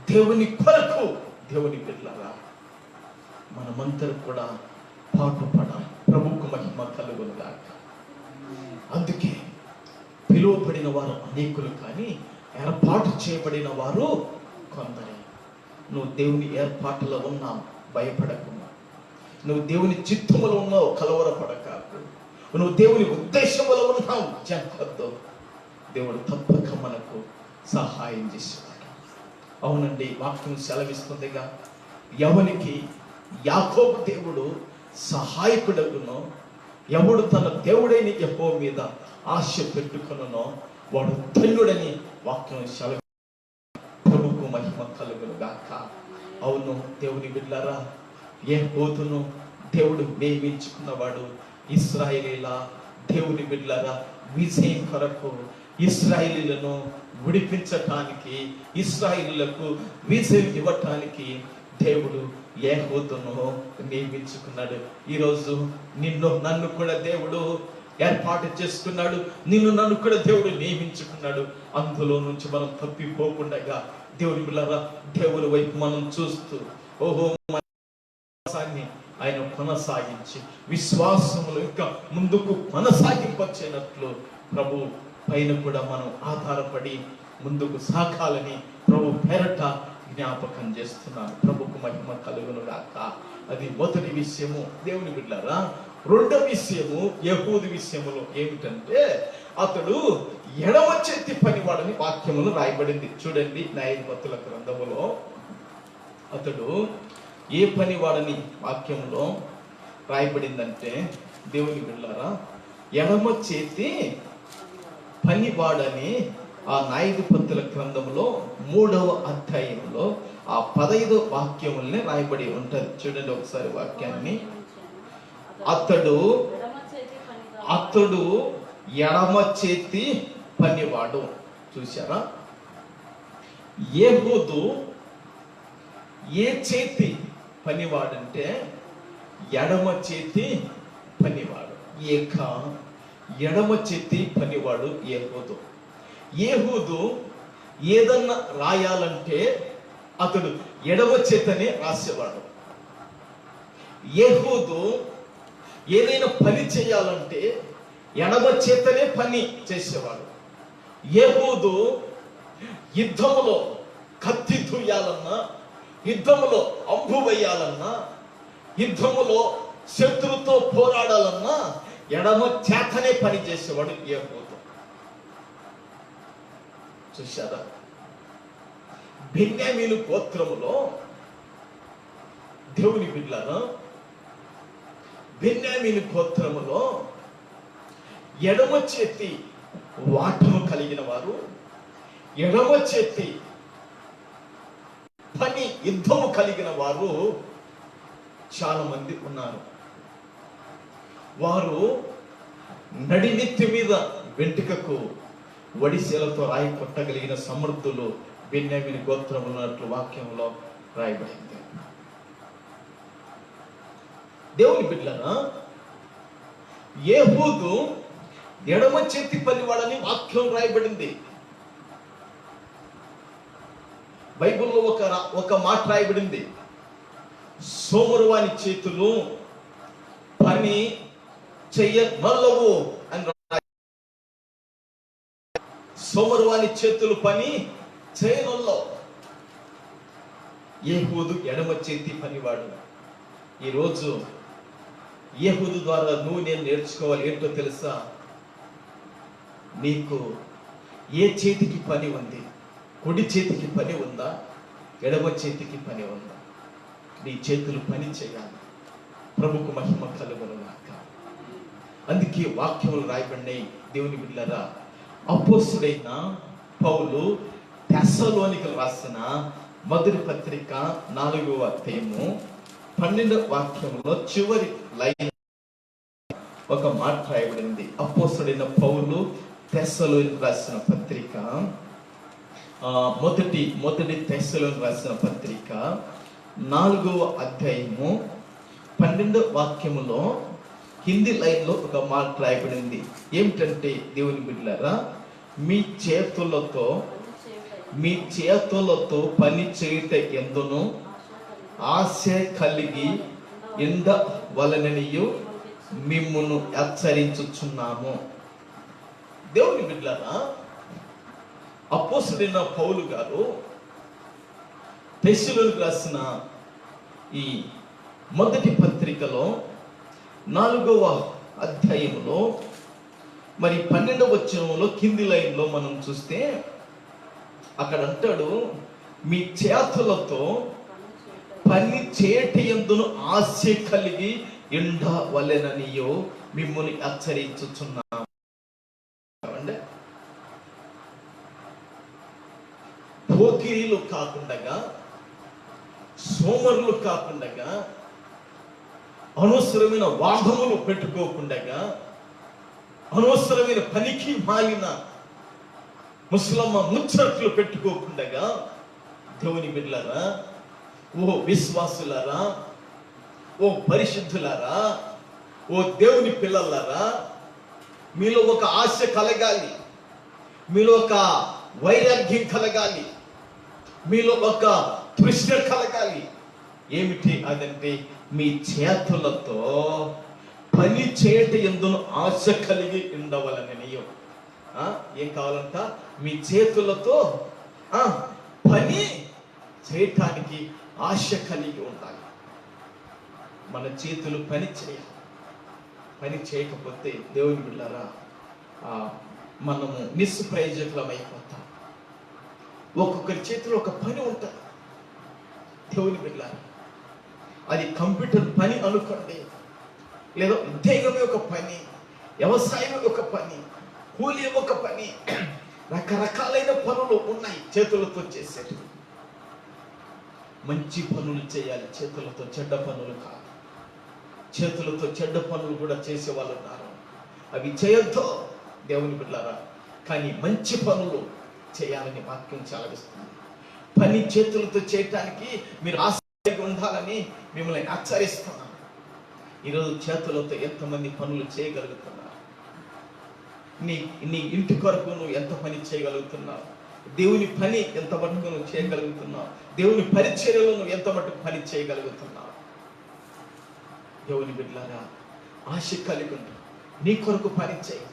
దేవుని కొరకు, దేవుని బిడ్డలారా, మనమందరూ కూడా పాటుపడాలి. ప్రభువుకు మహిమ కలుగును గాక. అందుకే పిలువబడిన వారు అనేకులు, కానీ ఏర్పాటు చేయబడిన వారు కొందరే. నువ్వు దేవుని ఏర్పాటులో ఉన్నావు, భయపడకు. నువ్వు దేవుని చిత్తములో ఉన్నావు, కలవరపడకాకు. నువ్వు దేవుని ఉద్దేశములో ఉన్నావు, జంకద్దు. దేవుడు తప్పక మనకు సహాయం చేసేవాడు. అవునండి, వాక్యం సెలవిస్తుందిగా, ఎవరికి యాకోబు దేవుడు సహాయకుడగునో, ఎవడు తన దేవుడైన యెహోవా మీద ఆశ పెట్టుకునో వాడు ధన్యుడని వాక్యం సెలవి. ప్రభువుకు మహిమ కలుగును గాక. అవును దేవుని బిడ్డలారా, యెహోవాను దేవుడు నియమించుకున్నవాడు. ఇశ్రాయేలీల దేవుని బిడ్డలారా, విజయం కొరకు, ఇశ్రాయేలీలను విడిపించటానికి, ఇశ్రాయేలీలకు విజయం ఇవ్వటానికి దేవుడు యెహోవాను నియమించుకున్నాడు. ఈరోజు నిన్ను నన్ను కూడా దేవుడు ఏర్పాటు చేసుకున్నాడు. నిన్ను నన్ను కూడా దేవుడు నియమించుకున్నాడు. అందులో నుంచి మనం తప్పిపోకుండా దేవుని బిడ్డలారా, దేవుని వైపు మనం చూస్తూ ఓహో ఆయన కొనసాగించి విశ్వాసములు ఇంకా ముందుకు కొనసాగింపచేయనట్లు ప్రభు పైన కూడా మనం ఆధారపడి ముందుకు సాగాలని ప్రభు పేరట జ్ఞాపకం చేస్తున్నాను. ప్రభుకు మహిమ కలుగును గాక. అది మొదటి విషయము దేవుని బిడ్డలారా. రెండవ విషయము యెహూదు విషయములో ఏమిటంటే, అతడు ఎడమ చేతి పనివాడని వాక్యములు రాయబడింది. చూడండి, న్యాయాధిపతుల గ్రంథములో అతడు ఏ పనివాడని వాక్యంలో రాయబడిందంటే, దేవుని బిడ్డలారా, ఎడమ చేతి పనివాడని ఆ న్యాయాధిపతుల గ్రంథంలో 3వ అధ్యాయంలో ఆ 15వ వాక్యముల్ని రాయబడి ఉంటది. చూడండి ఒకసారి వాక్యాన్ని. అతడు ఎడమ చేతి పనివాడు. చూశారా? యెహూదు ఏ చేతి పనివాడంటే ఎడమ చేతి పనివాడు. ఎడమ చేతి పనివాడు యెహూదు. యెహూదు ఏదన్నా రాయాలంటే అతడు ఎడమ చేతనే రాసేవాడు. యెహూదు ఏదైనా పని చేయాలంటే ఎడమ చేతనే పని చేసేవాడు. యెహూదు యుద్ధములో కత్తి దూయాలన్నా, యుద్ధములో అంబు వేయాలన్నా, యుద్ధములో శత్రుతో పోరాడాలన్నా ఎడమ చేతనే పని చేసేవాడు యెహూదు. చూశారా? బెన్యామీను గోత్రములో దేవుని బిడ్డలారా, బెన్యామీను గోత్రములో ఎడమ చేతి వాటము కలిగిన వారు, ఎడమ చేతి పని యుద్ధము కలిగిన వారు చాలా మంది ఉన్నారు. వారు నడినెత్తి మీద వెంట్రుకకు వడిశీలతో రాయి కొట్టగలిగిన సమర్థులు బెన్యామీను గోత్రం ఉన్నట్లు వాక్యంలో రాయబడింది. దేవుని బిడ్డలారా, ఏహూదు ఎడమ చేతి పని వాడని వాక్యం రాయబడింది. బైబిల్లో ఒక మాట రాయబడింది, సోమరువాని చేతులు పని చెయ్యనొల్లవు అని. సోమరువాని చేతులు పని చేయనొల్లవు. ఏహూదు ఎడమ చేతి పనివాడు. ఈరోజు ఏహూదు ద్వారా నువ్వు నేను నేర్చుకోవాలి ఏంటో తెలుసా? నీకు ఏ చేతికి పని ఉంది? కుడి చేతికి పని ఉందా? ఎడమ చేతికి పని ఉందా? నీ చేతులు పని చేయాలి. ప్రభుకు మహిమ కలుగునుగాక. అందుకే వాక్యములు రాయబడినాయి. దేవుని బిడ్డలారా, అపోస్తుడైన పౌలు తెస్సలోనికలు రాసిన మొదటి పత్రిక 4వ అధ్యాయము 12వ వాక్యంలో చివరి లైన్ ఒక మాట రాయబడింది. అపోస్తుడైన పౌలు తెస్సలోనికలు రాసిన పత్రిక మొదటి తెస్సలోనికలు రాసిన పత్రిక 4వ అధ్యాయము 12వ వాక్యములో హిందీ లైన్లో ఒక మాట రాయబడింది. ఏమిటంటే, దేవుని బిడ్డలారా, మీ చేతులతో పని చేయుట ఎందును ఆశ కలిగి ఉండవలెననియు మిమ్మును హెచ్చరించుచున్నాము. దేవుని బిడ్డలారా, అపోస్తలుడైన పౌలు గారు తెస్సలోనికలకు రాసిన ఈ మొదటి పత్రికలో 4వ అధ్యాయంలో మరి 12వ వచనంలో కింది లైన్లో మనం చూస్తే అక్కడ అంటాడు, మీ చేతులతో పని చేయటి యందును ఆశ కలిగి ఉండవలెననియో మిమ్ముని హెచ్చరించుచున్నాము. పోకిరీలు కాకుండా, సోమరులు కాకుండా, అనవసరమైన వాదములు పెట్టుకోకుండా, అనవసరమైన పనికి మాలిన ముసలమ్మ ముచ్చట్లు పెట్టుకోకుండా, దేవుని బిడ్డలారా, ఓ విశ్వాసులారా, ఓ పరిశుద్ధులారా, ఓ దేవుని పిల్లలారా, మీలో ఒక ఆశ కలగాలి, మీలో ఒక వైరాగ్యం కలగాలి, మీలో ఒక తృష్ణ కలగాలి. ఏమిటి అదంటే, మీ చేతులతో పని చేయట యందును ఆశ కలిగి ఉండవలననియో. ఏం కావాలంట? మీ చేతులతో పని చేయటానికి ఆశ కలిగి ఉండాలి. మన చేతులు పని చేయాలి. పని చేయకపోతే దేవుని బిడ్డలారా, మనము నిస్ప్రయోజకులం అయిపోతాం. ఒక్కొక్కరి చేతిలో ఒక పని ఉంటుంది. దేవుని బిడ్డలారా, అది కంప్యూటర్ పని అనుకోండి, లేదా ఉద్యోగమే ఒక పని, వ్యవసాయం ఒక పని, కూలి ఒక పని, రకరకాలైన పనులు ఉన్నాయి చేతులతో చేసేవి. మంచి పనులు చేయాలి చేతులతో, చెడ్డ పనులు కాదు. చేతులతో చెడ్డ పనులు కూడా చేసే వాళ్ళు ఉన్నారు, అవి చేయొద్దు దేవుని బిడ్డలారా. కానీ మంచి పనులు చేయాలని వాక్యం చాలవిస్తుంది. పని చేతులతో చేయటానికి మీరు ఆసక్తిగా ఉండాలని మిమ్మల్ని హెచ్చరిస్తున్నాను. ఈరోజు చేతులతో ఎంతమంది పనులు చేయగలుగుతున్నారు? నీ ఇంటి కొరకు నువ్వు ఎంత పని చేయగలుగుతున్నావు? దేవుని పని ఎంత మటుకు నువ్వు చేయగలుగుతున్నావు? దేవుని పరిచర్యలో నువ్వు ఎంత మటుకు పని చేయగలుగుతున్నావు? దేవుని బిడ్డలారా, ఆశ కలిగి ఉండు. నీ కొరకు పని చేయి.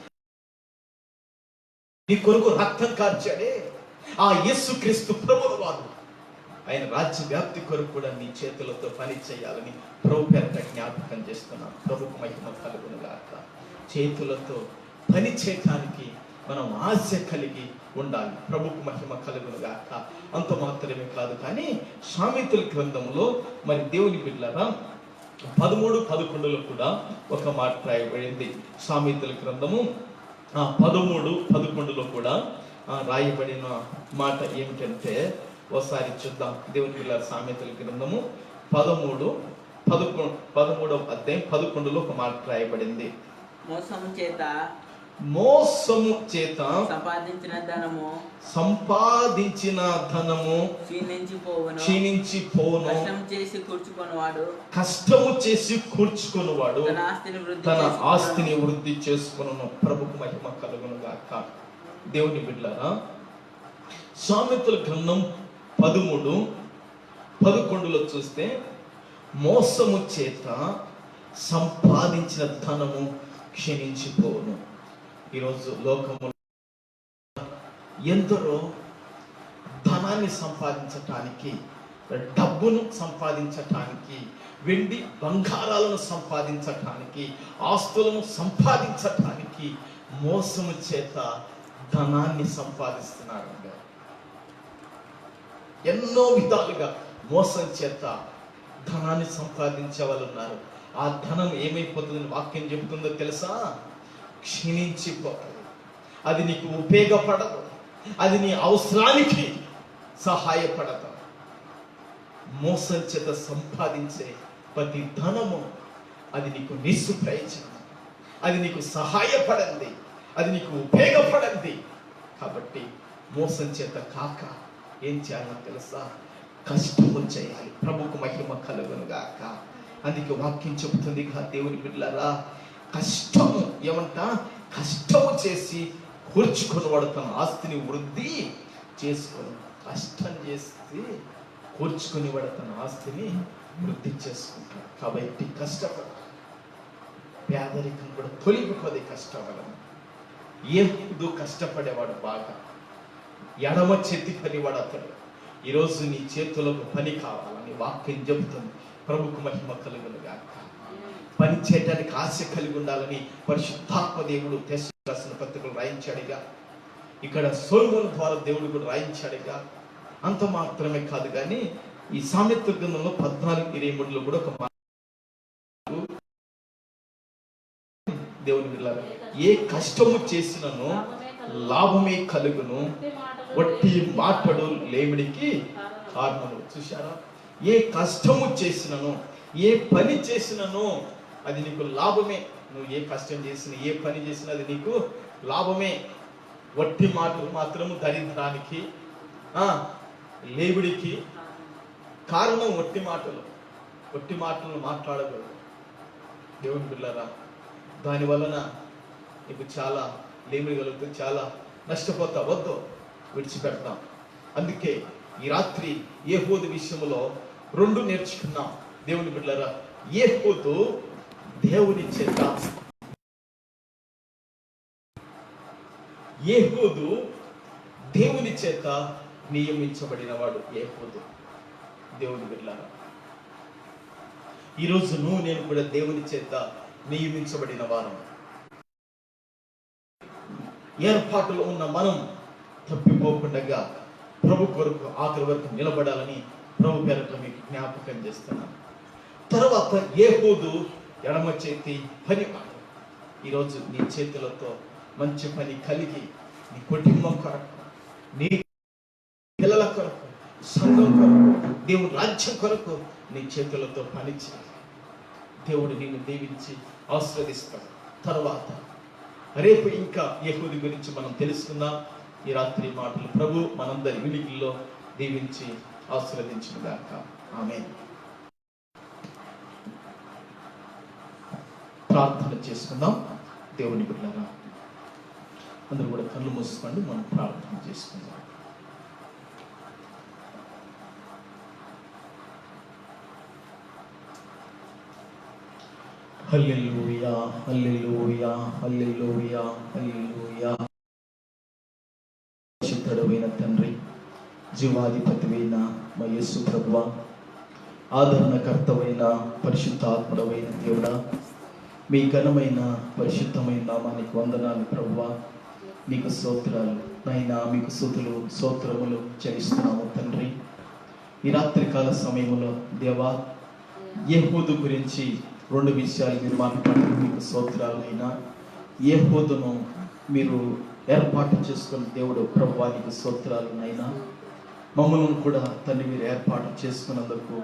నీ కొరకు రక్తం కార్చాడే ఆ యేసుక్రీస్తు ప్రభువు వారు, ఆయన రాజ్య వ్యాప్తి కొరకు కూడా నీ చేతులతో పని చేయాలని ప్రభు పేరిట జ్ఞాపకం చేస్తున్నాను. ప్రభుకు మహిమ కలుగునుగాక. చేతులతో పని చేయటానికి మనం ఆశ కలిగి ఉండాలి. ప్రభుకు మహిమ కలుగునుగాక. అంత మాత్రమే కాదు, కానీ సామెతల గ్రంథంలో మరి దేవుని బిడ్డలారా 13-11లో కూడా ఒక మాట రాయబడింది. సామెతల గ్రంథము 13-11లో కూడా కూడా రాయబడిన మాట ఏమిటంటే ఒకసారి చూద్దాం. దేవుని పిల్లల సామెతల గ్రంథము 13వ అధ్యాయం 11లో ఒక మాట రాయబడింది. మోసము చేత సంపాదించిన ధనము క్షీణించిపోవును. కష్టము చేసి కూర్చుకొనువాడు తన ఆస్తిని వృద్ధి చేసుకొనును. ప్రభుకు మహిమ కలుగును గాక. దేవుని బిడ్డలారా, సామెతల గ్రంథం 13:11లో చూస్తే మోసము చేత సంపాదించిన ధనము క్షీణించిపోవును. ఈరోజు లోకము ఎందరో ధనాన్ని సంపాదించటానికి, డబ్బును సంపాదించటానికి, వెండి బంగారాలను సంపాదించటానికి, ఆస్తులను సంపాదించటానికి మోసము చేత ధనాన్ని సంపాదిస్తున్నారు. ఎన్నో విధాలుగా మోసం చేత ధనాన్ని సంపాదించే వాళ్ళు ఉన్నారు. ఆ ధనం ఏమైపోతుందని వాక్యం చెబుతుందో తెలుసా? క్షీణించిపోతుంది. అది నీకు ఉపయోగపడదు, అది నీ అవసరానికి సహాయపడదు. మోసం చేత సంపాదించే ప్రతి ధనము అది నీకు నిస్ప్రయోజనం, అది నీకు సహాయపడండి, అది నీకు ఉపయోగపడండి. కాబట్టి మోసం చేత కాక ఏం చేయాలో తెలుసా? కష్టము చేయాలి. ప్రభుకు మహిమ కలుగును గాక. అందుకే వాక్యం చెబుతుంది, దేవుని బిడ్డలారా, కష్టము కష్టము చేసి కూర్చుకున్నవాడు తన ఆస్తిని వృద్ధి చేసుకుని. కష్టం చేసి కూర్చుకునేవాడు తన ఆస్తిని వృద్ధి చేసుకుంటాడు. కాబట్టి కష్టపడ, పేదరికం కూడా తొలగిపోదే కష్టపడము. ఏదో కష్టపడేవాడు బాగా, ఎడమ చేతి పనివాడు అతడు. ఈరోజు నీ చేతులకు పని కావాలని వాక్యం చెబుతుంది. ప్రభుకు మహిమ కలుగును గాక. పని చేయడానికి ఆశ కలిగి ఉండాలని పరిశుద్ధాత్మ దేవుడు రాసిన పత్రికలు రాయించాడుగా. ఇక్కడ సొలొమోను ద్వారా దేవుడు కూడా రాయించాడుగా. అంత మాత్రమే కాదు కానీ ఈ సామెతల గ్రంథంలో 14:23లో కూడా ఒక దేవుని బిడ్డలారా, ఏ కష్టము చేసినను లాభమే కలుగును, వట్టి మాటడు లేమిడికి కారణము. చూశారా? ఏ కష్టము చేసినను, ఏ పని చేసినను అది నీకు లాభమే. నువ్వు ఏ కష్టం చేసినా, ఏ పని చేసినా అది నీకు లాభమే. వట్టి మాటలు మాత్రము దరిద్రానికి, లేవిడికి కారణం. వట్టి మాటలు మాట్లాడకూడదు. దేవుని బిడ్డలారా, దాని వలన నీకు చాలా లేమిడి కలుగుతుంది, చాలా నష్టపోతా. వద్దు, విడిచిపెడతాం. అందుకే ఈ రాత్రి ఏహూదు విషయంలో 2 నేర్చుకున్నాం. దేవుని బిడ్డలారా, ఏహూదు దేవుని చేత నియమించబడిన వాడు ఏహూదు. దేవుని బిడ్డలారా, ఈరోజు నువ్వు నేను కూడా దేవుని చేత నియమించబడిన వారం. ఏర్పాటులో ఉన్న మనం తప్పిపోకుండా ప్రభు కొరకు ఆఖరి వరకు నిలబడాలని ప్రభు పేరట మీకు జ్ఞాపకం చేస్తున్నాను. తర్వాత ఏహూదు ఎడమ చేతి పనివాడు. ఈరోజు నీ చేతులతో మంచి పని కలిగి నీ కుటుంబం కొరకు, నీ పిల్లల కొరకు, సంఘం కొరకు, దేవుని రాజ్యం కొరకు నీ చేతులతో పని చేయాలి. దేవుడు నిన్ను దీవించి ఆశీర్వదిస్తాడు. తర్వాత రేపు ఇంకా ఏహూదు గురించి మనం తెలుసుకుందాం. ఈ రాత్రి మాటలు ప్రభు మనందరి వినికిల్లో దీవించి ఆశీర్వదించుగాక. ఆమేన్. ప్రార్థన చేసుకుందాం. దేవుని బిడ్డలారా, అందరూ కూడా కళ్ళు మూసుకోండి, మనం ప్రార్థన చేసుకుందాం. హల్లెలూయా, హల్లెలూయా, హల్లెలూయా, హల్లెలూయా. పరిశుద్ధుడైన తండ్రి, జీవాధిపతివైన మా యేసు ప్రభువా, ఆదరణకర్తవైన పరిశుద్ధాత్ముడవైన దేవుడా, మీ ఘనమైన పరిశుద్ధమైన నామానికి వందనాలు ప్రభువా. నీకు స్తోత్రాలు నాయనా, మీకు స్తోత్రములు చెల్లిస్తున్నాము తండ్రి. ఈ రాత్రికాల సమయంలో దేవా, ఏహూదు గురించి 2 విషయాలు మీరు మాట్లాడారు. మీకు స్తోత్రాలు అయినా. ఏహూదును మీరు ఏర్పాటు చేసుకున్న దేవుడు ప్రభువానికి స్తోత్రాలు నైనా. మమ్మల్ని కూడా తండ్రి మీరు ఏర్పాటు చేసుకున్నందుకు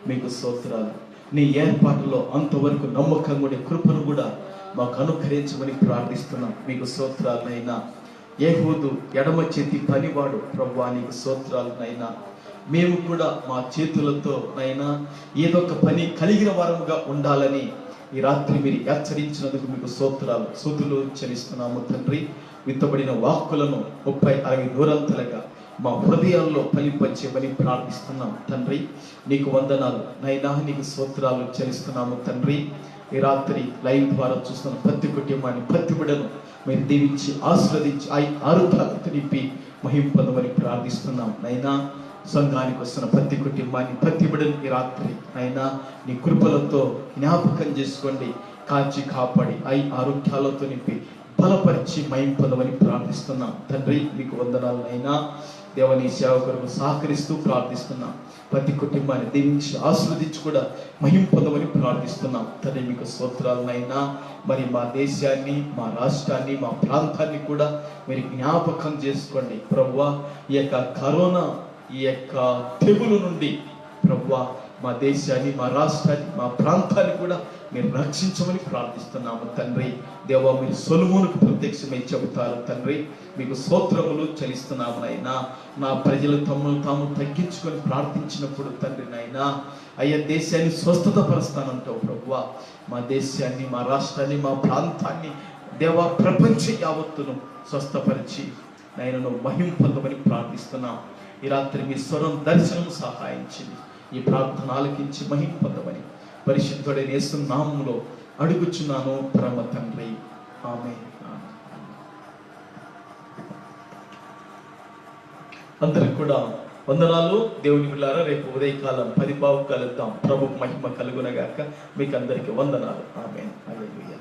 మీకు స్తోత్రాలు. నీ ఏర్పాటులో అంతవరకు నమ్మకంగా ఉండే కృపను కూడా మాకు అనుకరించమని ప్రార్థిస్తున్నాం. మీకు స్తోత్రాలనైనా. ఏహూదు ఎడమ చేతి పనివాడు ప్రభువానికి స్తోత్రాలనైనా. మేము కూడా మా చేతులతో నైనా ఏదొక పని కలిగిన వారముగా ఉండాలని ఈ రాత్రి మీరు హెచ్చరించినందుకు మీకు స్తోత్రాలు స్తుతులు చెల్లిస్తున్నాము తండ్రి. విత్తబడిన వాక్కులను 30-60 నూరంతలుగా మా హృదయాల్లో ఫలింపచేయమని ప్రార్థిస్తున్నాం తండ్రి. నీకు వందనాలు నైనా, నీకు స్తోత్రాలు చెల్లిస్తున్నాము తండ్రి. ఈ రాత్రి లైవ్ ద్వారా చూస్తున్న ప్రతి కుటుంబాన్ని, ప్రతి బిడ్డను మీరు దీవించి ఆశీర్వదించి ఆరుద్రత నింపి మహింపదమని ప్రార్థిస్తున్నాం నైనా. సంఘానికి వస్తున్న ప్రతి కుటుంబాన్ని, ప్రతి బిడ్డని ఈ రాత్రి అయినా నీ కృపలతో జ్ఞాపకం చేసుకోండి, కాచి కాపాడి ఆరోగ్యాలతో నింపి బలపరిచి మహింపదమని ప్రార్థిస్తున్నాం తండ్రి. మీకు వందనాలనైనా. దేవని సేవకులకు సహకరిస్తూ ప్రార్థిస్తున్నాం. ప్రతి కుటుంబాన్ని దీవించి ఆశీర్వదించి కూడా మహింపదమని ప్రార్థిస్తున్నాం తండ్రి. మీకు స్తోత్రాలనైనా. మరి మా దేశాన్ని, మా రాష్ట్రాన్ని, మా ప్రాంతాన్ని కూడా మీరు జ్ఞాపకం చేసుకోండి ప్రభువా. ఈ యొక్క కరోనా, ఈ యొక్క తెగులు నుండి ప్రభువా మా దేశాన్ని, మా రాష్ట్రాన్ని, మా ప్రాంతాన్ని కూడా మీరు రక్షించమని ప్రార్థిస్తున్నాము తండ్రి. దేవా, మీరు సొలొమోనుకు ప్రత్యక్షమై చెబుతారు తండ్రి. మీకు స్తోత్రములు చెల్లిస్తున్నాము నాయనా. నా ప్రజలు తమను తాము తగ్గించుకొని ప్రార్థించినప్పుడు తండ్రి నాయనా, అయ్యా దేశాన్ని స్వస్థత పరుస్తానంటావు ప్రభువా. మా దేశాన్ని, మా రాష్ట్రాన్ని, మా ప్రాంతాన్ని దేవా ప్రపంచ యావత్తును స్వస్థపరిచి నాయనను మహింపొందమని ప్రార్థిస్తున్నాం. ఈ రాత్రి మీ స్వరం దర్శనం సహాయించింది. ఈ ప్రార్థన ఆలకించి మహింపొందమని పరిశుద్ధుడైన యేసు నామములో అడుగుచున్నాను పరమ తండ్రి. ఆమేన్. అందరికి కూడా వందనాలు. దేవుని బిడ్డలారా, రేపు ఉదయకాలం 10 కలుద్దాం. ప్రభు మహిమ కలుగునగాక. మీకు అందరికి వందనాలు. ఆమేన్. హల్లెలూయా.